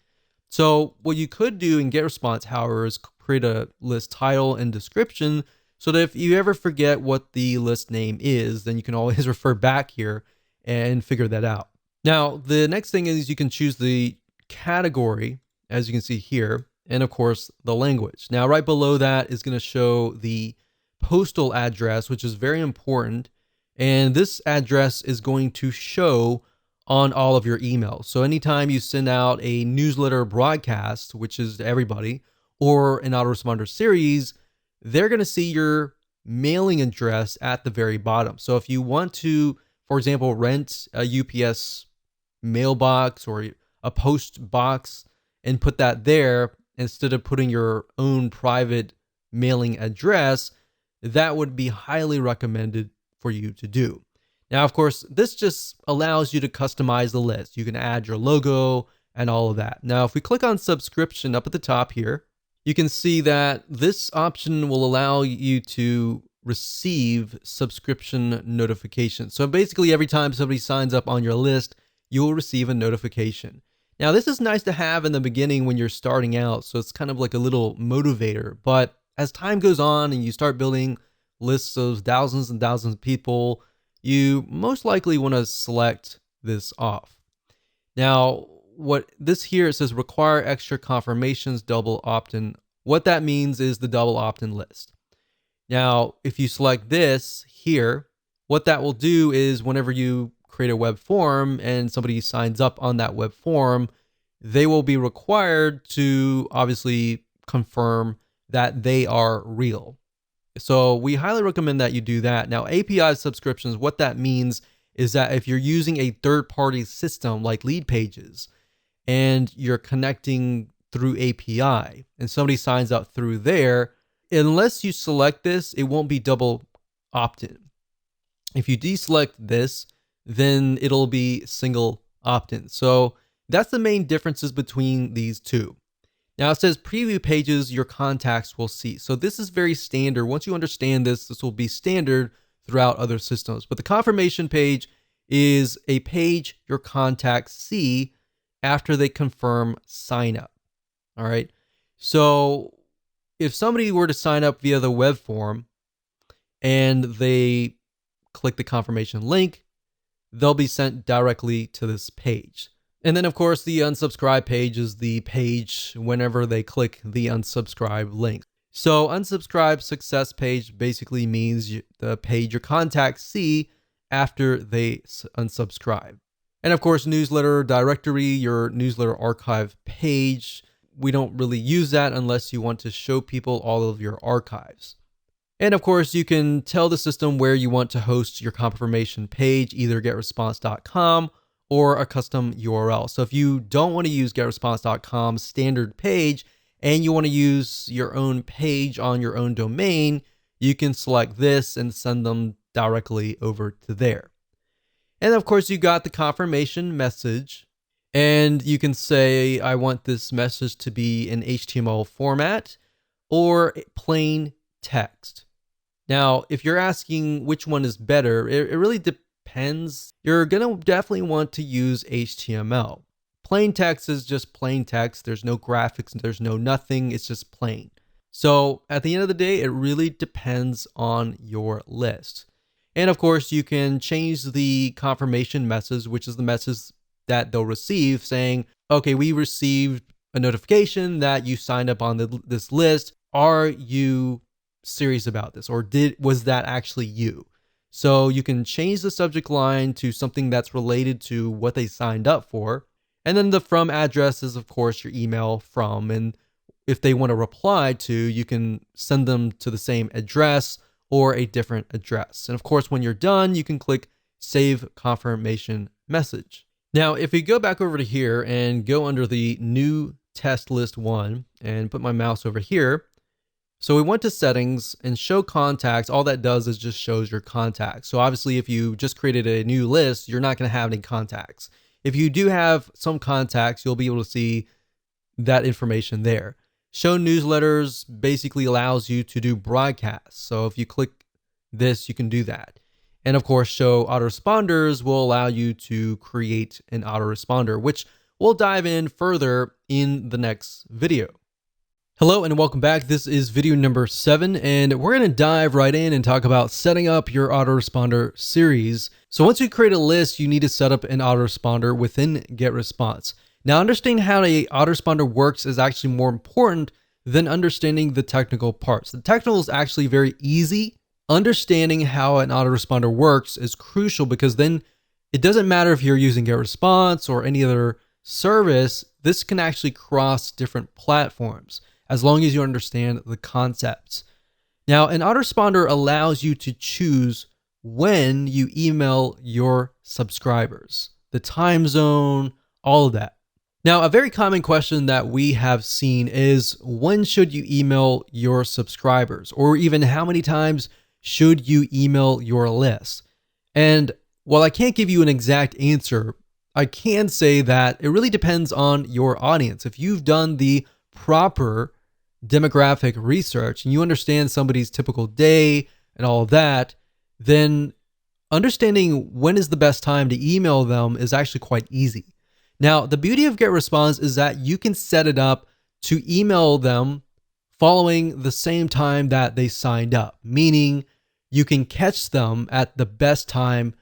So what you could do in GetResponse, however, is create a list title and description so that if you ever forget what the list name is, then you can always refer back here and figure that out. Now, the next thing is you can choose the category, as you can see here, and of course the language. Now, right below that is going to show the postal address, which is very important. And this address is going to show on all of your emails. So anytime you send out a newsletter broadcast, which is to everybody, or an autoresponder series, they're going to see your mailing address at the very bottom. So if you want to, for example, rent a UPS mailbox or a post box and put that there instead of putting your own private mailing address, that would be highly recommended for you to do. Now, of course, this just allows you to customize the list. You can add your logo and all of that. Now, if we click on subscription up at the top here, you can see that this option will allow you to receive subscription notifications. So basically, every time somebody signs up on your list, you will receive a notification. Now, this is nice to have in the beginning when you're starting out. So it's kind of like a little motivator. But as time goes on and you start building lists of thousands and thousands of people, you most likely want to select this off. Now, what this here, it says require extra confirmations, double opt-in. What that means is the double opt-in list. Now, if you select this here, what that will do is whenever you create a web form and somebody signs up on that web form, they will be required to obviously confirm that they are real. So we highly recommend that you do that. Now, API subscriptions, what that means is that if you're using a third-party system like Lead Pages and you're connecting through API and somebody signs up through there, unless you select this, it won't be double opt-in. If you deselect this, then it'll be single opt-in. So that's the main differences between these two. Now it says preview pages your contacts will see. So this is very standard. Once you understand this, this will be standard throughout other systems. But the confirmation page is a page your contacts see after they confirm sign up. All right. So if somebody were to sign up via the web form and they click the confirmation link, they'll be sent directly to this page. And then, of course, the unsubscribe page is the page whenever they click the unsubscribe link. So unsubscribe success page basically means the page your contacts see after they unsubscribe. And of course, newsletter directory, your newsletter archive page. We don't really use that unless you want to show people all of your archives. And of course, you can tell the system where you want to host your confirmation page, either getresponse.com or a custom URL. So if you don't want to use getresponse.com's standard page and you want to use your own page on your own domain, you can select this and send them directly over to there. And of course, you got the confirmation message, and you can say, I want this message to be in HTML format or plain text. Now, if you're asking which one is better, it really depends. You're going to definitely want to use HTML. Plain text is just plain text. There's no graphics, there's no nothing. It's just plain. So at the end of the day, it really depends on your list. And of course, you can change the confirmation message, which is the message that they'll receive saying, okay, we received a notification that you signed up on this list. Are you serious about this? Or was that actually you? So you can change the subject line to something that's related to what they signed up for. And then the from address is, of course, your email from. And if they want to reply to, you can send them to the same address or a different address. And of course, when you're done, you can click Save Confirmation Message. Now, if we go back over to here and go under the new test list 1 and put my mouse over here. So we went to settings and show contacts. All that does is just shows your contacts. So obviously, if you just created a new list, you're not going to have any contacts. If you do have some contacts, you'll be able to see that information there. Show newsletters basically allows you to do broadcasts. So if you click this, you can do that. And of course, show autoresponders will allow you to create an autoresponder, which we'll dive in further in the next video. Hello and welcome back. This is video number 7, and we're going to dive right in and talk about setting up your autoresponder series. So once you create a list, you need to set up an autoresponder within GetResponse. Now, understanding how an autoresponder works is actually more important than understanding the technical parts. The technical is actually very easy. Understanding how an autoresponder works is crucial, because then it doesn't matter if you're using GetResponse or any other service. This can actually cross different platforms. as long as you understand the concepts. Now, an autoresponder allows you to choose when you email your subscribers, the time zone, all of that. Now, a very common question that we have seen is, when should you email your subscribers? Or even how many times should you email your list? And while I can't give you an exact answer, I can say that it really depends on your audience. If you've done the proper demographic research and you understand somebody's typical day and all of that, then understanding when is the best time to email them is actually quite easy. Now, the beauty of GetResponse is that you can set it up to email them following the same time that they signed up, meaning you can catch them at the best time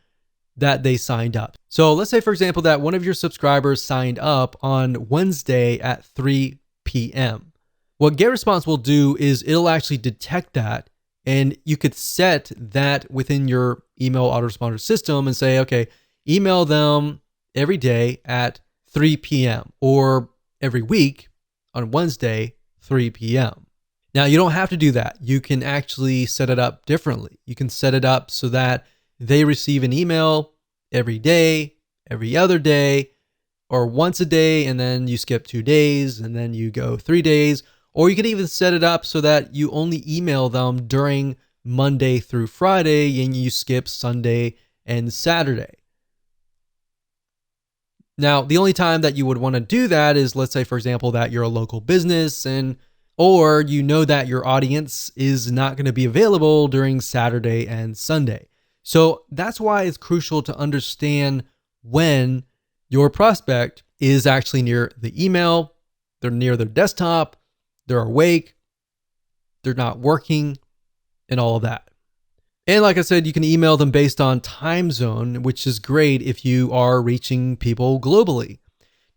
that they signed up. So let's say, for example, that one of your subscribers signed up on Wednesday at 3 p.m. What GetResponse will do is it'll actually detect that, and you could set that within your email autoresponder system and say, okay, email them every day at 3 p.m. or every week on Wednesday, 3 p.m. Now, you don't have to do that. You can actually set it up differently. You can set it up so that they receive an email every day, every other day, or once a day, and then you skip 2 days, and then you go 3 days. Or you can even set it up so that you only email them during Monday through Friday, and you skip Sunday and Saturday. Now, the only time that you would want to do that is, let's say, for example, that you're a local business or you know that your audience is not going to be available during Saturday and Sunday. So that's why it's crucial to understand when your prospect is actually near the email, they're near their desktop, they're awake, they're not working, and all of that. And like I said, you can email them based on time zone, which is great if you are reaching people globally.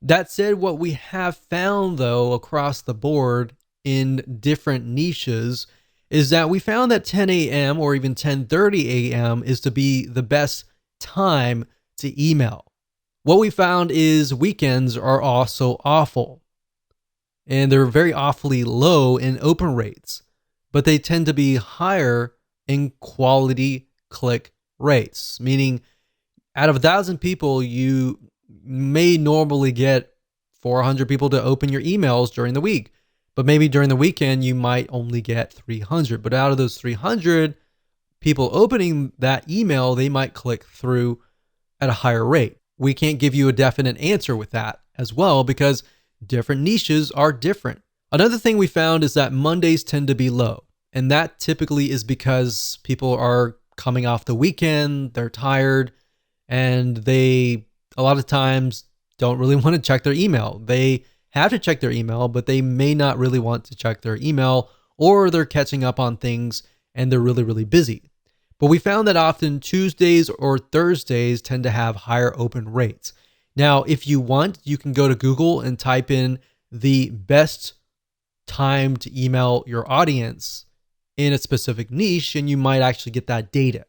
That said, what we have found though across the board in different niches is that we found that 10 a.m. or even 10:30 a.m. is to be the best time to email. What we found is weekends are also awful, and they're very awfully low in open rates, but they tend to be higher in quality click rates, meaning out of 1,000 people, you may normally get 400 people to open your emails during the week, but maybe during the weekend, you might only get 300. But out of those 300 people opening that email, they might click through at a higher rate. We can't give you a definite answer with that as well, because different niches are different. Another thing we found is that Mondays tend to be low. And that typically is because people are coming off the weekend, they're tired, and they a lot of times don't really want to check their email. They have to check their email, but they may not really want to check their email, or they're catching up on things and they're really, really busy. But we found that often Tuesdays or Thursdays tend to have higher open rates. Now, if you want, you can go to Google and type in the best time to email your audience in a specific niche, and you might actually get that data.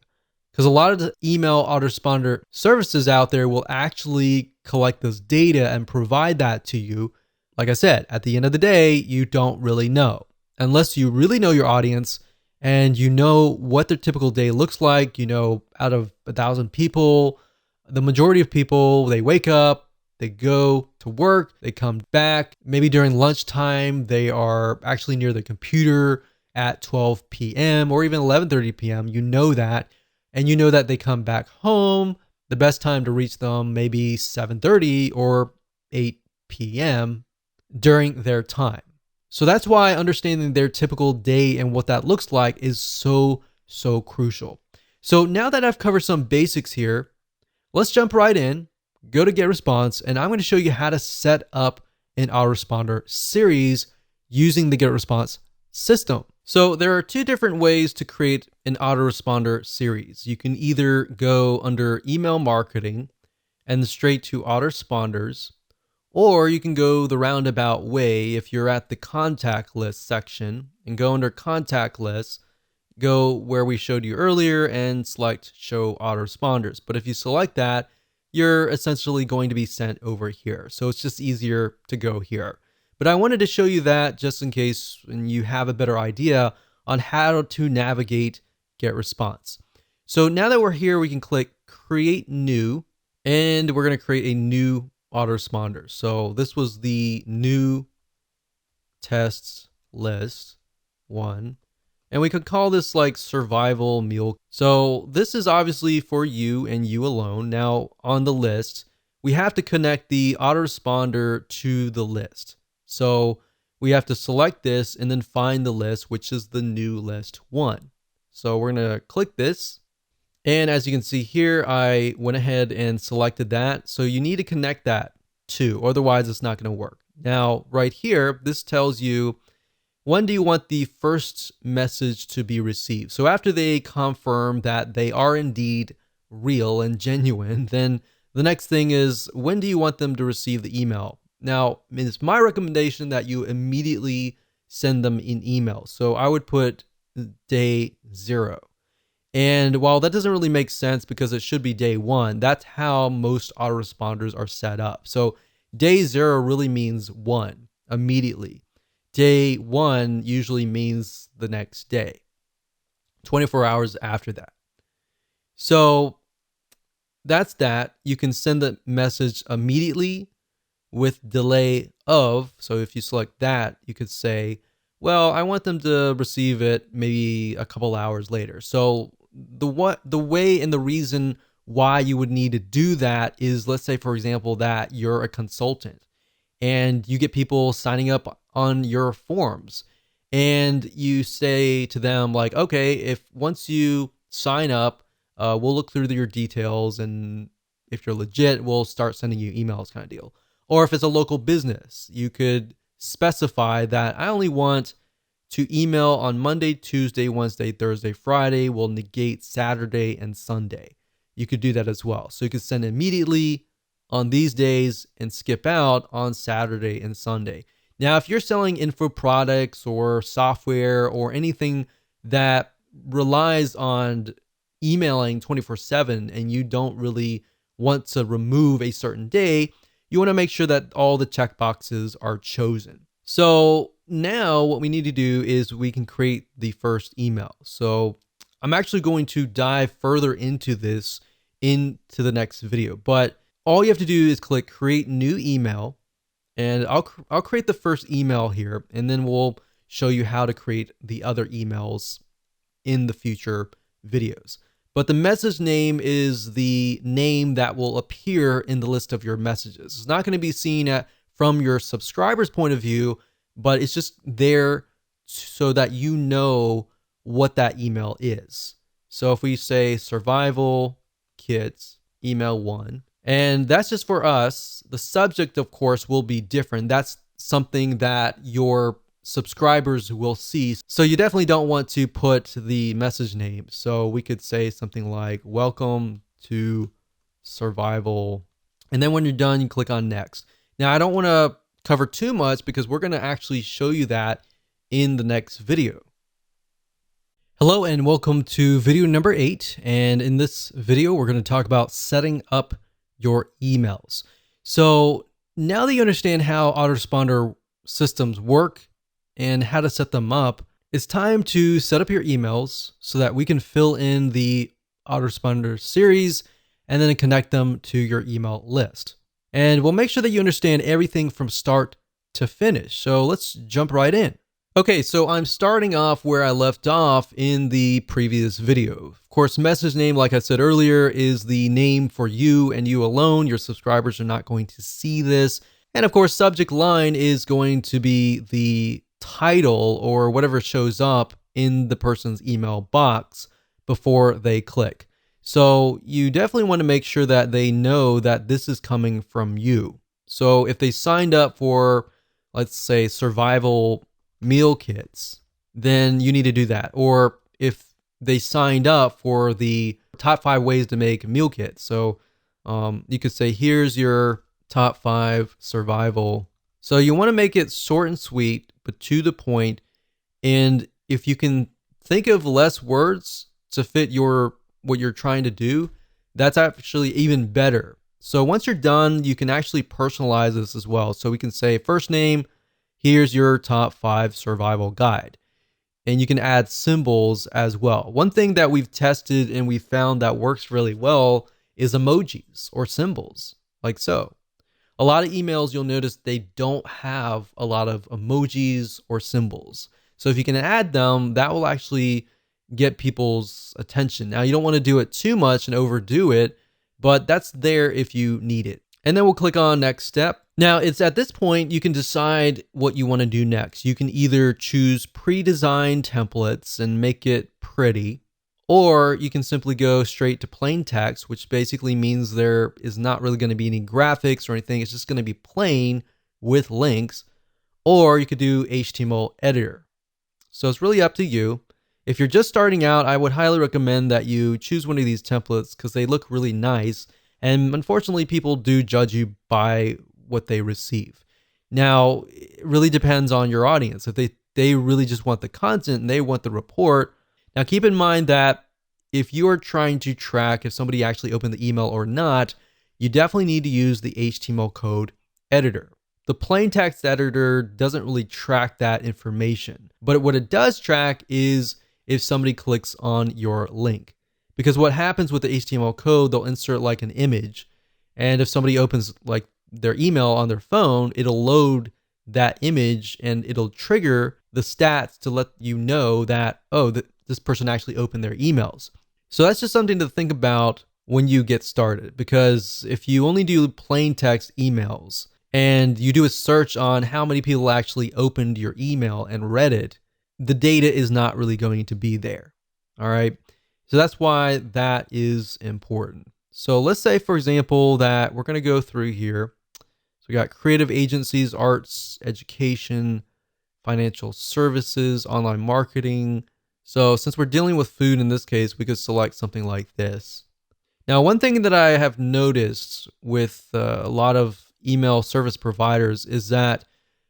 Because a lot of the email autoresponder services out there will actually collect this data and provide that to you. Like I said, at the end of the day, you don't really know. Unless you really know your audience and you know what their typical day looks like. You know, out of 1,000 people, the majority of people, they wake up, they go to work, they come back. Maybe during lunchtime, they are actually near the computer at 12 p.m. or even 11:30 p.m. You know that. And you know that they come back home. The best time to reach them maybe 7:30 or 8 p.m. during their time. So that's why understanding their typical day and what that looks like is so crucial. So now that I've covered some basics here, let's jump right in, go to GetResponse, and I'm going to show you how to set up an autoresponder series using the GetResponse system. So there are two different ways to create an autoresponder series. You can either go under email marketing and straight to autoresponders, or you can go the roundabout way if you're at the contact list section and go under contact list, go where we showed you earlier and select show autoresponders. But if you select that, you're essentially going to be sent over here. So it's just easier to go here. But I wanted to show you that just in case and you have a better idea on how to navigate GetResponse. So now that we're here, we can click Create New, and we're going to create a new autoresponder. So this was the new tests list 1. And we could call this like survival meal. So this is obviously for you and you alone. Now on the list, we have to connect the autoresponder to the list. So we have to select this and then find the list, which is the new list 1. So we're going to click this. And as you can see here, I went ahead and selected that. So you need to connect that too, otherwise it's not going to work. Now, right here, this tells you when do you want the first message to be received. So after they confirm that they are indeed real and genuine, then the next thing is when do you want them to receive the email? Now, it's my recommendation that you immediately send them an email. So I would put day 0. And while that doesn't really make sense because it should be day 1, that's how most autoresponders are set up. So day 0 really means 1, immediately. Day 1 usually means the next day, 24 hours after that. So that's that. You can send the message immediately with delay of. So if you select that, you could say, well, I want them to receive it maybe a couple hours later. So the way and the reason why you would need to do that is, let's say, for example, that you're a consultant and you get people signing up on your forms and you say to them like, okay, if once you sign up, we'll look through your details, and if you're legit, we'll start sending you emails, kind of deal. Or if it's a local business, you could specify that I only want to email on Monday, Tuesday, Wednesday, Thursday, Friday. We'll negate Saturday and Sunday. You could do that as well. So you could send immediately on these days and skip out on Saturday and Sunday. Now, if you're selling info products or software or anything that relies on emailing 24/7 and you don't really want to remove a certain day, you want to make sure that all the checkboxes are chosen. So now what we need to do is we can create the first email. So I'm actually going to dive further into this into the next video, but all you have to do is click create new email, and I'll create the first email here, and then we'll show you how to create the other emails in the future videos. But the message name is the name that will appear in the list of your messages. It's not going to be seen from your subscriber's point of view, but it's just there so that you know what that email is. So if we say survival kits email 1, and that's just for us, the subject, of course, will be different. That's something that your subscribers will see. So you definitely don't want to put the message name. So we could say something like welcome to survival. And then when you're done, you click on next. Now, I don't want to cover too much because we're going to actually show you that in the next video. Hello and welcome to video number 8. And in this video, we're going to talk about setting up your emails. So now that you understand how autoresponder systems work and how to set them up, it's time to set up your emails so that we can fill in the autoresponder series and then connect them to your email list. And we'll make sure that you understand everything from start to finish. So let's jump right in. Okay, so I'm starting off where I left off in the previous video. Of course, message name, like I said earlier, is the name for you and you alone. Your subscribers are not going to see this. And of course, subject line is going to be the title or whatever shows up in the person's email box before they click. So you definitely want to make sure that they know that this is coming from you. So if they signed up for, let's say, survival meal kits, then you need to do that. Or if they signed up for the top 5 ways to make meal kits. So you could say, here's your top 5 survival. So you want to make it short and sweet, but to the point. And if you can think of less words to fit what you're trying to do, that's actually even better. So once you're done, you can actually personalize this as well. So we can say first name, here's your top 5 survival guide. And you can add symbols as well. One thing that we've tested and we found that works really well is emojis or symbols, like so. A lot of emails, you'll notice they don't have a lot of emojis or symbols. So if you can add them, that will actually get people's attention. Now, you don't want to do it too much and overdo it, but that's there if you need it. And then we'll click on next step. Now, it's at this point you can decide what you want to do next. You can either choose pre-designed templates and make it pretty, or you can simply go straight to plain text, which basically means there is not really going to be any graphics or anything. It's just going to be plain with links, or you could do HTML editor. So it's really up to you. If you're just starting out, I would highly recommend that you choose one of these templates because they look really nice. And unfortunately, people do judge you by what they receive. Now, it really depends on your audience. If they really just want the content and they want the report. Now, keep in mind that if you are trying to track if somebody actually opened the email or not, you definitely need to use the HTML code editor. The plain text editor doesn't really track that information, but what it does track is if somebody clicks on your link. Because what happens with the HTML code, they'll insert like an image, and if somebody opens like their email on their phone, it'll load that image and it'll trigger the stats to let you know that, oh, this person actually opened their emails. So that's just something to think about when you get started, because if you only do plain text emails and you do a search on how many people actually opened your email and read it, the data is not really going to be there. All right. So that's why that is important. So let's say, for example, that we're going to go through here. So we got creative agencies, arts, education, financial services, online marketing. So since we're dealing with food in this case, we could select something like this. Now, one thing that I have noticed with a lot of email service providers is that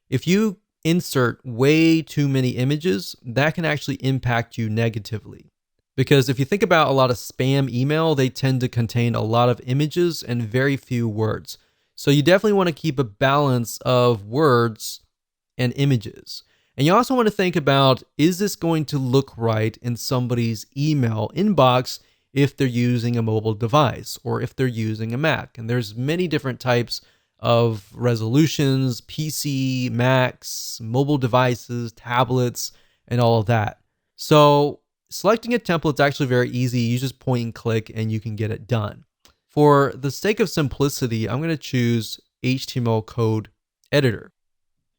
if you insert way too many images, that can actually impact you negatively. Because if you think about a lot of spam email, they tend to contain a lot of images and very few words. So you definitely want to keep a balance of words and images. And you also want to think about, is this going to look right in somebody's email inbox if they're using a mobile device or if they're using a Mac? And there's many different types of resolutions: PC, Macs, mobile devices, tablets, and all of that. So selecting a template is actually very easy. You just point and click and you can get it done. For the sake of simplicity, I'm going to choose HTML code editor.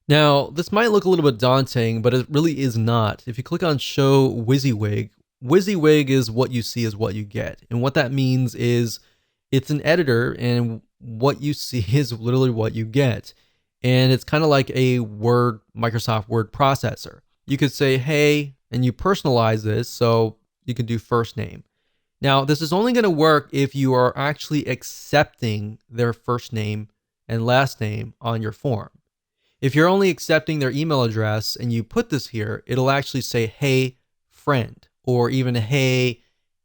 Now, this might look a little bit daunting, but it really is not. If you click on Show WYSIWYG, WYSIWYG is what you see is what you get. And what that means is it's an editor, and what you see is literally what you get. And it's kind of like a Microsoft Word processor. You could say, hey, and you personalize this, so you can do first name. Now, this is only going to work if you are actually accepting their first name and last name on your form. If you're only accepting their email address and you put this here, it'll actually say, hey, friend, or even hey,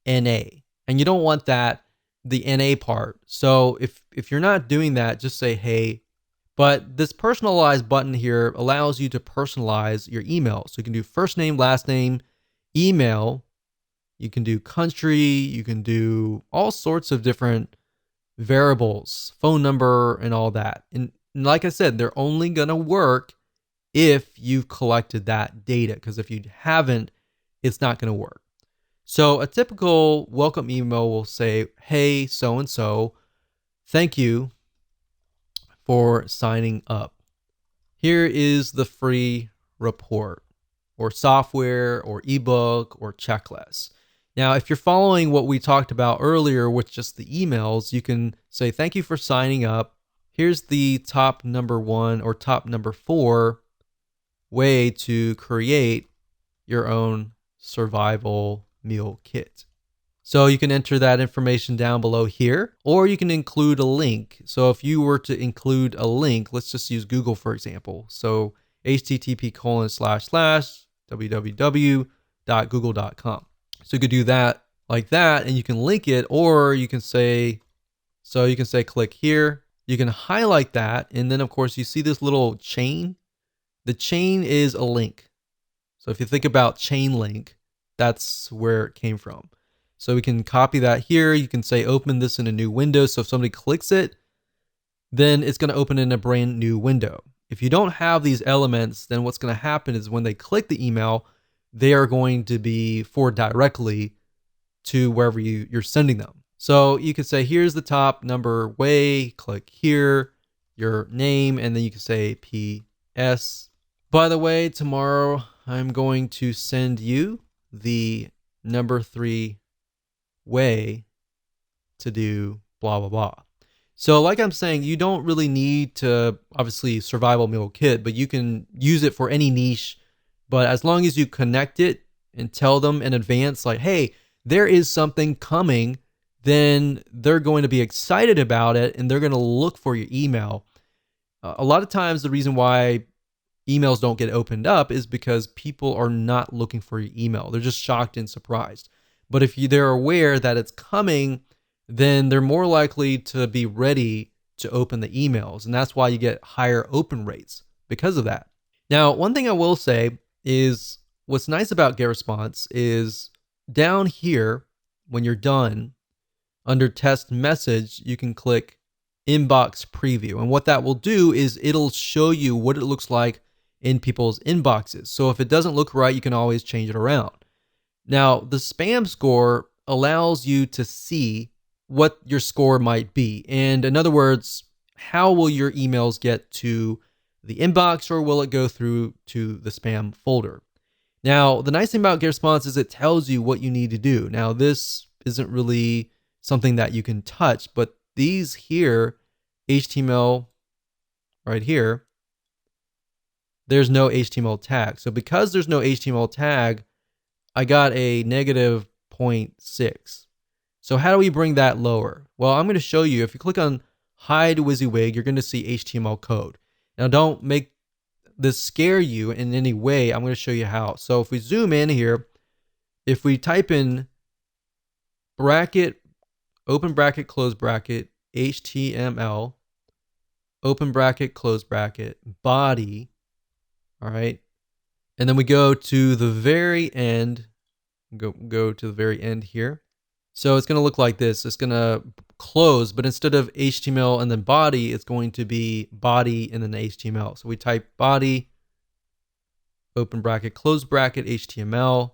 NA. And you don't want that, the NA part. So if you're not doing that, just say hey. But this personalize button here allows you to personalize your email. So you can do first name, last name, email. You can do country. You can do all sorts of different variables, phone number, and all that. And like I said, they're only going to work if you've collected that data, because if you haven't, it's not going to work. So a typical welcome email will say, hey, so-and-so, thank you for signing up. Here is the free report or software or ebook or checklist. Now, if you're following what we talked about earlier with just the emails, you can say, thank you for signing up. Here's the top number 1 or top number 4 way to create your own survival meal kit. So you can enter that information down below here, or you can include a link. So if you were to include a link, let's just use Google, for example. So http://www.google.com. So you could do that like that, and you can link it, or you can say, click here. You can highlight that, and then of course you see this little chain. The chain is a link. So if you think about chain link, that's where it came from. So we can copy that here. You can say open this in a new window. So if somebody clicks it, then it's going to open in a brand new window. If you don't have these elements, then what's going to happen is when they click the email, they are going to be forwarded directly to wherever you're sending them. So you can say, here's the top number way, click here, your name, and then you can say PS. By the way, tomorrow I'm going to send you the number 3 way to do blah, blah, blah. So like I'm saying, you don't really need to, obviously, survival meal kit, but you can use it for any niche. But as long as you connect it and tell them in advance, like, hey, there is something coming, then they're going to be excited about it and they're going to look for your email. A lot of times the reason why emails don't get opened up is because people are not looking for your email. They're just shocked and surprised. But if they're aware that it's coming, then they're more likely to be ready to open the emails. And that's why you get higher open rates because of that. Now, one thing I will say is what's nice about GetResponse is down here, when you're done, under test message, you can click inbox preview. And what that will do is it'll show you what it looks like in people's inboxes. So if it doesn't look right, you can always change it around. Now, the spam score allows you to see what your score might be. And in other words, how will your emails get to the inbox, or will it go through to the spam folder? Now, the nice thing about GetResponse is it tells you what you need to do. Now, this isn't really something that you can touch, but these here, HTML right here, there's no HTML tag. So because there's no HTML tag, I got a negative 0.6. So how do we bring that lower? Well, I'm going to show you. If you click on hide WYSIWYG, you're going to see HTML code. Now, don't make this scare you in any way. I'm going to show you how. So if we zoom in here, if we type in bracket, open bracket, close bracket, HTML, open bracket, close bracket, body, all right, and then we go to the very end, go to the very end here. So it's going to look like this. It's going to close, but instead of HTML and then body, it's going to be body and then HTML. So we type body, open bracket, close bracket, HTML.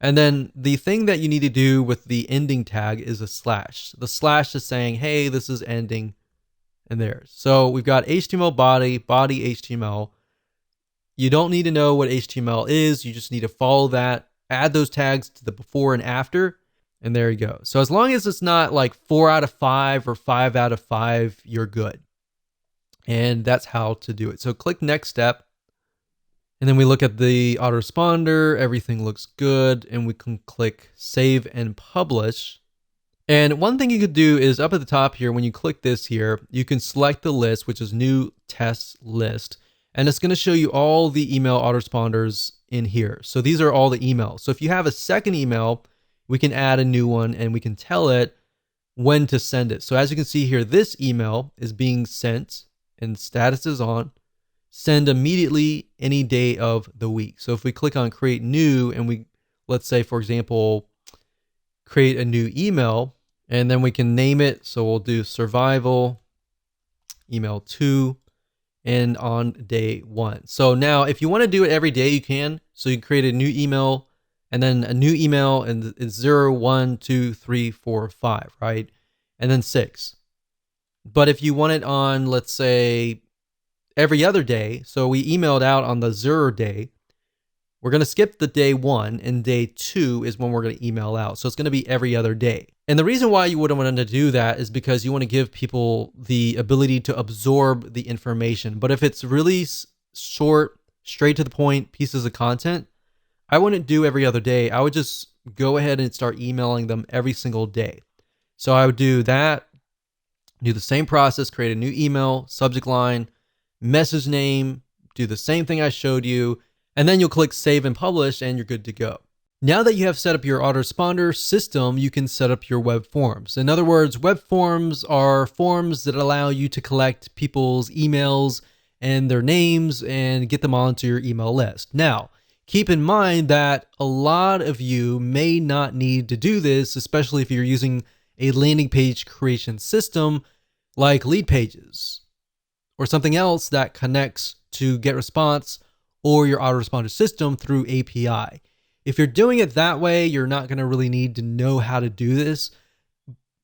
And then the thing that you need to do with the ending tag is a slash. The slash is saying, hey, this is ending, and there. So we've got HTML body, body HTML. You don't need to know what HTML is. You just need to follow that, add those tags to the before and after, and there you go. So as long as it's not like 4 out of 5 or 5 out of 5, you're good. And that's how to do it. So click next step. And then we look at the autoresponder, everything looks good, and we can click save and publish. And one thing you could do is up at the top here, when you click this here, you can select the list, which is new test list, and it's going to show you all the email autoresponders in here. So these are all the emails. So if you have a second email, we can add a new one and we can tell it when to send it. So as you can see here, this email is being sent and status is on. Send immediately any day of the week. So if we click on create new and we, let's say, for example, create a new email, and then we can name it. So we'll do survival email 2 and on day 1. So now if you want to do it every day, you can. So you create a new email and then a new email, and it's 0, 1, 2, 3, 4, 5, right? And then 6. But if you want it on, let's say, every other day, so we emailed out on the 0 day, we're going to skip the day 1, and day 2 is when we're going to email out. So it's going to be every other day. And the reason why you wouldn't want to do that is because you want to give people the ability to absorb the information. But if it's really short, straight to the point pieces of content, I wouldn't do every other day. I would just go ahead and start emailing them every single day. So I would do that, do the same process, create a new email, subject line, message name, do the same thing I showed you, and then you'll click save and publish and you're good to go. Now that you have set up your autoresponder system, you can set up your web forms. In other words, web forms are forms that allow you to collect people's emails and their names and get them onto your email list. Now, keep in mind that a lot of you may not need to do this, especially if you're using a landing page creation system like Lead Pages or something else that connects to GetResponse or your autoresponder system through API. If you're doing it that way, you're not going to really need to know how to do this.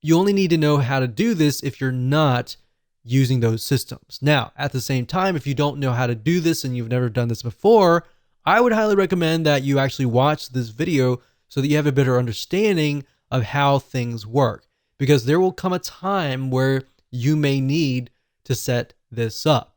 You only need to know how to do this if you're not using those systems. Now, at the same time, if you don't know how to do this and you've never done this before, I would highly recommend that you actually watch this video so that you have a better understanding of how things work, because there will come a time where you may need to set this up.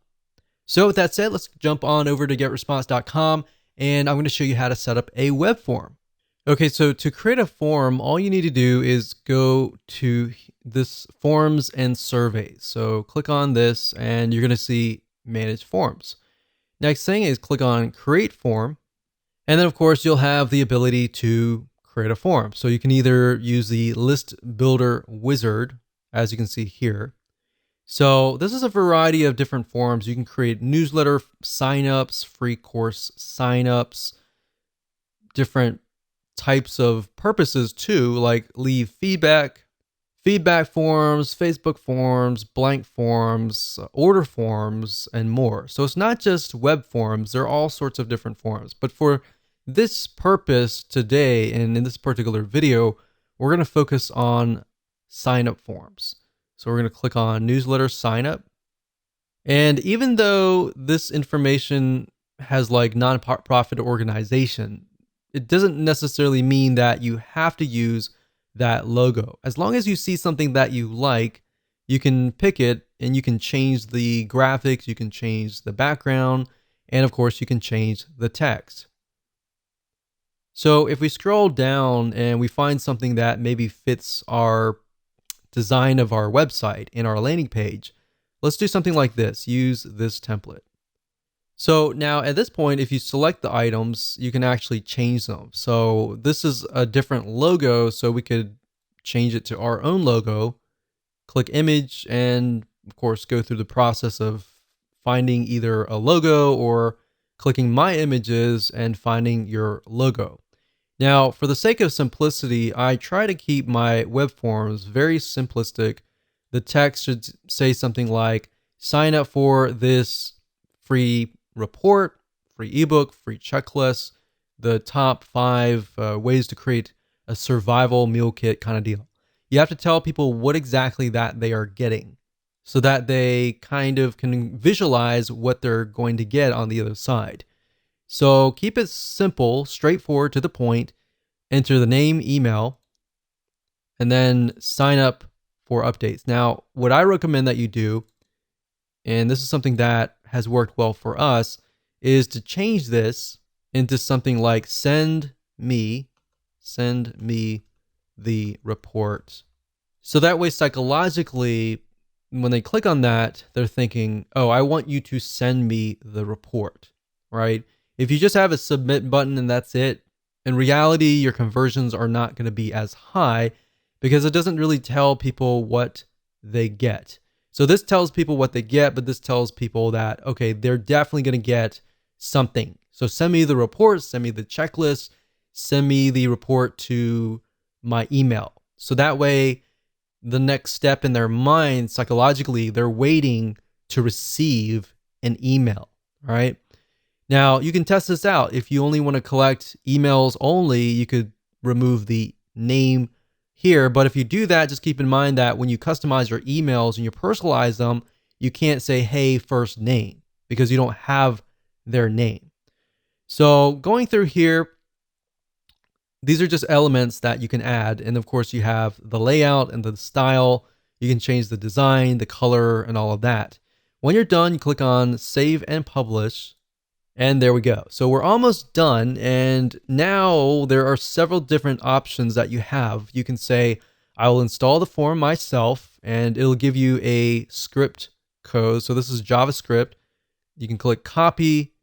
So with that said, let's jump on over to getresponse.com and I'm going to show you how to set up a web form. Okay, so to create a form, all you need to do is go to this forms and surveys. So click on this and you're going to see manage forms. Next thing is click on create form. And then of course you'll have the ability to create a form. So you can either use the list builder wizard, as you can see here. So this is a variety of different forms. You can create newsletter signups, free course signups, different types of purposes too, like leave feedback forms, Facebook forms, blank forms, order forms, and more. So it's not just web forms, there are all sorts of different forms. But for this purpose today, and in this particular video, we're going to focus on sign up forms. So we're going to click on newsletter sign up. And even though this information has like nonprofit organization, it doesn't necessarily mean that you have to use that logo. As long as you see something that you like, you can pick it and you can change the graphics, you can change the background, and of course you can change the text. So if we scroll down and we find something that maybe fits our design of our website in our landing page, let's do something like this. Use this template. So now at this point, if you select the items, you can actually change them. So this is a different logo, so we could change it to our own logo, click image, and of course go through the process of finding either a logo or clicking my images and finding your logo. Now, for the sake of simplicity, I try to keep my web forms very simplistic. The text should say something like, sign up for this free report, free ebook, free checklist, the top 5 ways to create a survival meal kit kind of deal. You have to tell people what exactly that they are getting so that they kind of can visualize what they're going to get on the other side. So keep it simple, straightforward, to the point, enter the name, email, and then sign up for updates. Now, what I recommend that you do, and this is something that has worked well for us, is to change this into something like send me the report. So that way, psychologically, when they click on that, they're thinking, oh, I want you to send me the report, right? If you just have a submit button and that's it, in reality, your conversions are not going to be as high because it doesn't really tell people what they get. So this tells people what they get, but this tells people that, okay, they're definitely going to get something. So send me the report, send me the checklist, send me the report to my email. So that way, the next step in their mind, psychologically, they're waiting to receive an email, all right? Now, you can test this out. If you only want to collect emails only, you could remove the name here. But if you do that, just keep in mind that when you customize your emails and you personalize them, you can't say, hey, first name, because you don't have their name. So going through here, these are just elements that you can add. And of course, you have the layout and the style. You can change the design, the color, and all of that. When you're done, you click on Save and Publish. And there we go. So we're almost done. And now there are several different options that you have. You can say, I will install the form myself, and it'll give you a script code. So this is JavaScript. You can click copy.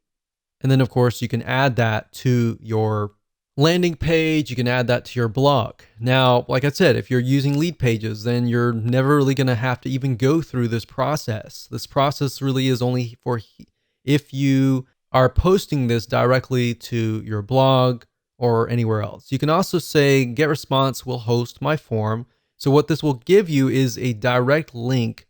And then of course you can add that to your landing page, you can add that to your blog. Now, like I said, if you're using lead pages, then you're never really going to have to even go through this process. This process really is only for if you are posting this directly to your blog or anywhere else. You can also say GetResponse will host my form. So what this will give you is a direct link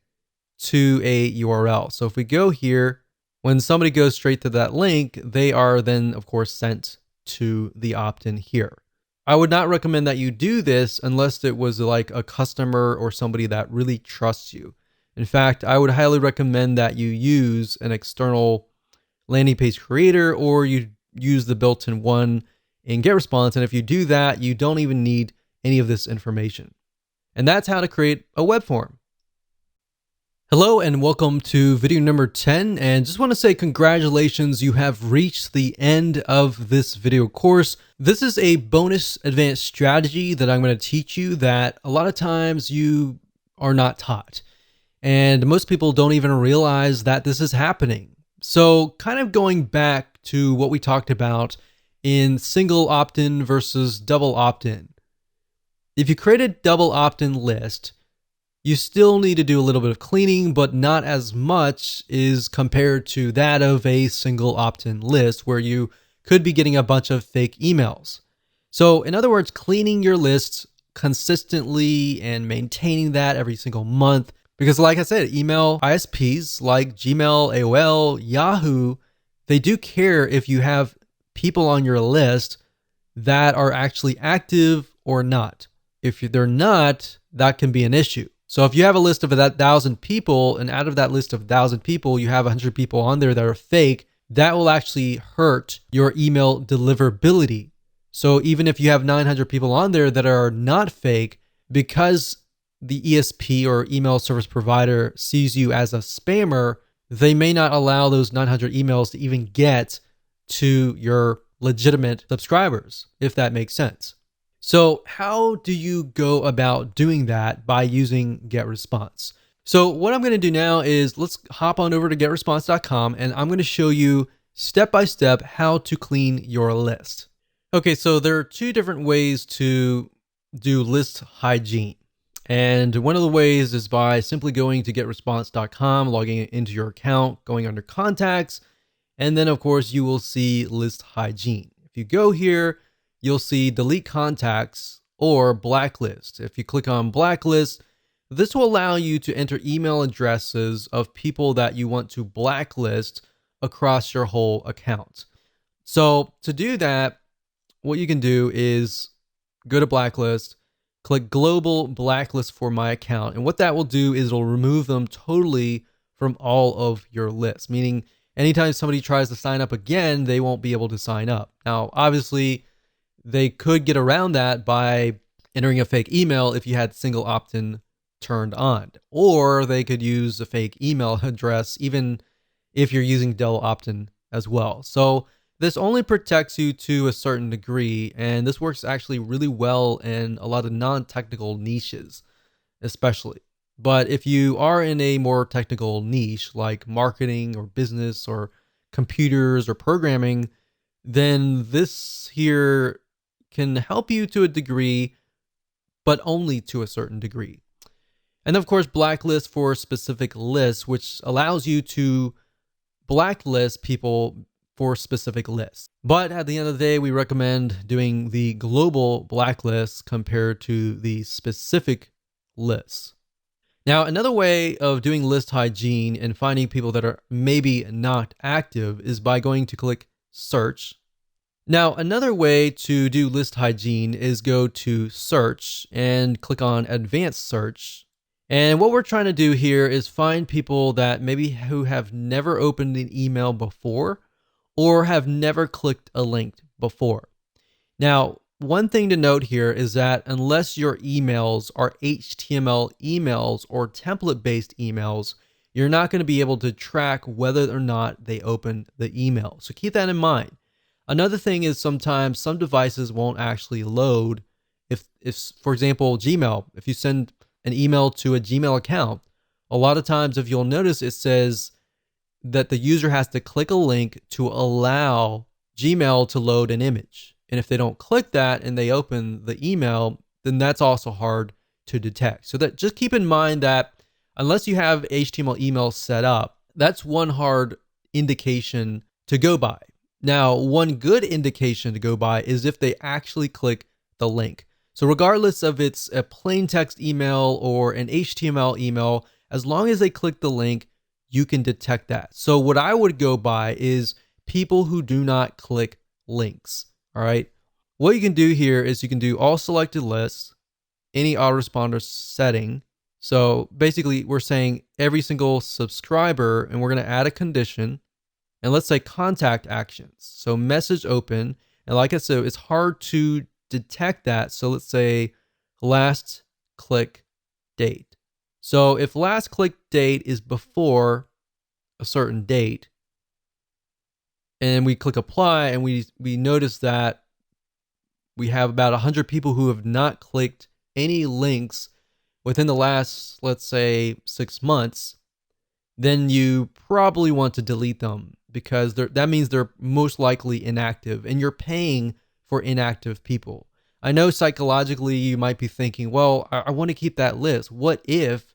to a URL. So if we go here, when somebody goes straight to that link, they are then of course sent to the opt-in here. I would not recommend that you do this unless it was like a customer or somebody that really trusts you. In fact, I would highly recommend that you use an external landing page creator, or you use the built-in one in GetResponse. And if you do that, you don't even need any of this information. And that's how to create a web form. Hello and welcome to video number 10, and just want to say congratulations, you have reached the end of this video course. This is a bonus advanced strategy that I'm going to teach you that a lot of times you are not taught, and most people don't even realize that this is happening. So kind of going back to what we talked about in single opt-in versus double opt-in. If you create a double opt-in list, you still need to do a little bit of cleaning, but not as much is compared to that of a single opt-in list where you could be getting a bunch of fake emails. So in other words, cleaning your lists consistently and maintaining that every single month. Because like I said, email ISPs like Gmail, AOL, Yahoo, they do care if you have people on your list that are actually active or not. If they're not, that can be an issue. So if you have a list of 1,000 people, and out of that list of 1,000 people, you have 100 people on there that are fake, that will actually hurt your email deliverability. So even if you have 900 people on there that are not fake, because the ESP or email service provider sees you as a spammer, they may not allow those 900 emails to even get to your legitimate subscribers, if that makes sense. So how do you go about doing that by using GetResponse? So what I'm going to do now is let's hop on over to getresponse.com, and I'm going to show you step by step how to clean your list. Okay, so there are two different ways to do list hygiene. And one of the ways is by simply going to getresponse.com, logging into your account, going under contacts, and then of course you will see list hygiene. If you go here, you'll see delete contacts or blacklist. If you click on blacklist, this will allow you to enter email addresses of people that you want to blacklist across your whole account. So to do that, what you can do is go to blacklist, click global blacklist for my account. And what that will do is it'll remove them totally from all of your lists, meaning anytime somebody tries to sign up again, they won't be able to sign up. Now, obviously, they could get around that by entering a fake email if you had single opt-in turned on, or they could use a fake email address even if you're using double opt-in as well. So this only protects you to a certain degree, and this works actually really well in a lot of non-technical niches, especially. But if you are in a more technical niche like marketing or business or computers or programming, then this here can help you to a degree, but only to a certain degree. And of course, blacklist for specific lists, which allows you to blacklist people for specific lists. But at the end of the day, we recommend doing the global blacklist compared to the specific lists. Now, another way of doing list hygiene and finding people that are maybe not active is by going to click search. Now, another way to do list hygiene is go to search and click on advanced search. And what we're trying to do here is find people that maybe who have never opened an email before or have never clicked a link before. Now, one thing to note here is that unless your emails are HTML emails or template-based emails, you're not going to be able to track whether or not they opened the email. So keep that in mind. Another thing is sometimes some devices won't actually load. If for example, Gmail, if you send an email to a Gmail account, a lot of times if you'll notice it says that the user has to click a link to allow Gmail to load an image. And if they don't click that and they open the email, then that's also hard to detect. So that just keep in mind that unless you have HTML email set up, that's one hard indication to go by. Now, one good indication to go by is if they actually click the link. So regardless of it's a plain text email or an HTML email, as long as they click the link, you can detect that. So what I would go by is people who do not click links. All right. What you can do here is you can do all selected lists, any autoresponder setting. So basically we're saying every single subscriber, and we're going to add a condition, and let's say contact actions. So message open. And like I said, it's hard to detect that. So let's say last click date. So if last click date is before a certain date, and we click apply, and we notice that we have about 100 people who have not clicked any links within the last, let's say, 6 months, then you probably want to delete them, because that means they're most likely inactive, and you're paying for inactive people. I know psychologically you might be thinking, well, I want to keep that list. What if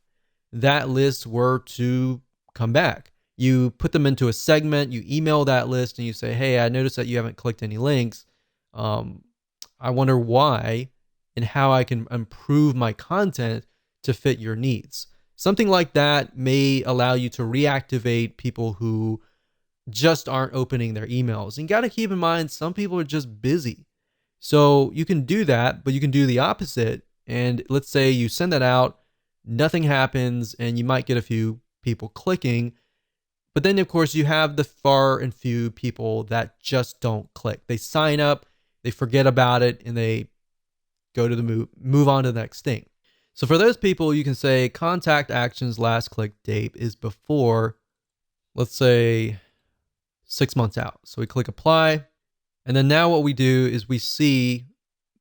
that list were to come back? You put them into a segment, you email that list, and you say, hey, I noticed that you haven't clicked any links. I wonder why and how I can improve my content to fit your needs. Something like that may allow you to reactivate people who just aren't opening their emails. And you got to keep in mind, some people are just busy. So you can do that, but you can do the opposite. And let's say you send that out, nothing happens, and you might get a few people clicking. But then, of course, you have the far and few people that just don't click. They sign up, they forget about it, and they go to the move on to the next thing. So for those people, you can say contact actions last click date is before, let's say, 6 months out. So we click apply. And then now what we do is we see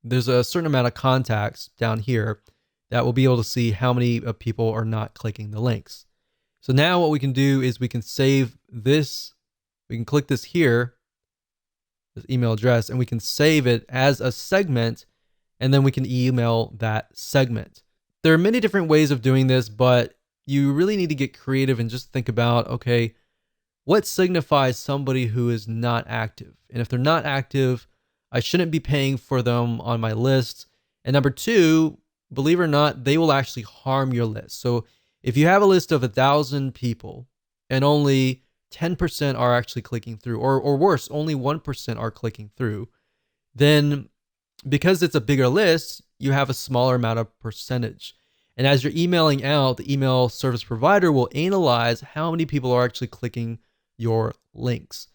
there's a certain amount of contacts down here that will be able to see how many people are not clicking the links. So now what we can do is we can save this. We can click this here, this email address, and we can save it as a segment, and then we can email that segment. There are many different ways of doing this, but you really need to get creative and just think about, okay, what signifies somebody who is not active? And if they're not active, I shouldn't be paying for them on my list. And number two, believe it or not, they will actually harm your list. So if you have a list of 1,000 people and only 10% are actually clicking through, or worse, only 1% are clicking through, then because it's a bigger list, you have a smaller amount of percentage. And as you're emailing out, the email service provider will analyze how many people are actually clicking your links.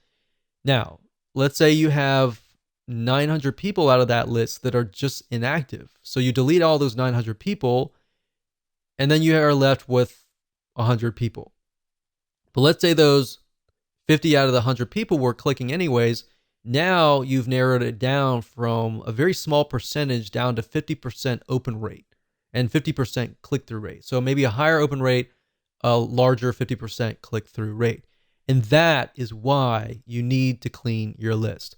Now, let's say you have 900 people out of that list that are just inactive. So you delete all those 900 people, and then you are left with 100 people. But let's say those 50 out of the 100 people were clicking anyways. Now you've narrowed it down from a very small percentage down to 50% open rate and 50% click-through rate. So maybe a higher open rate, a larger 50% click-through rate. And that is why you need to clean your list.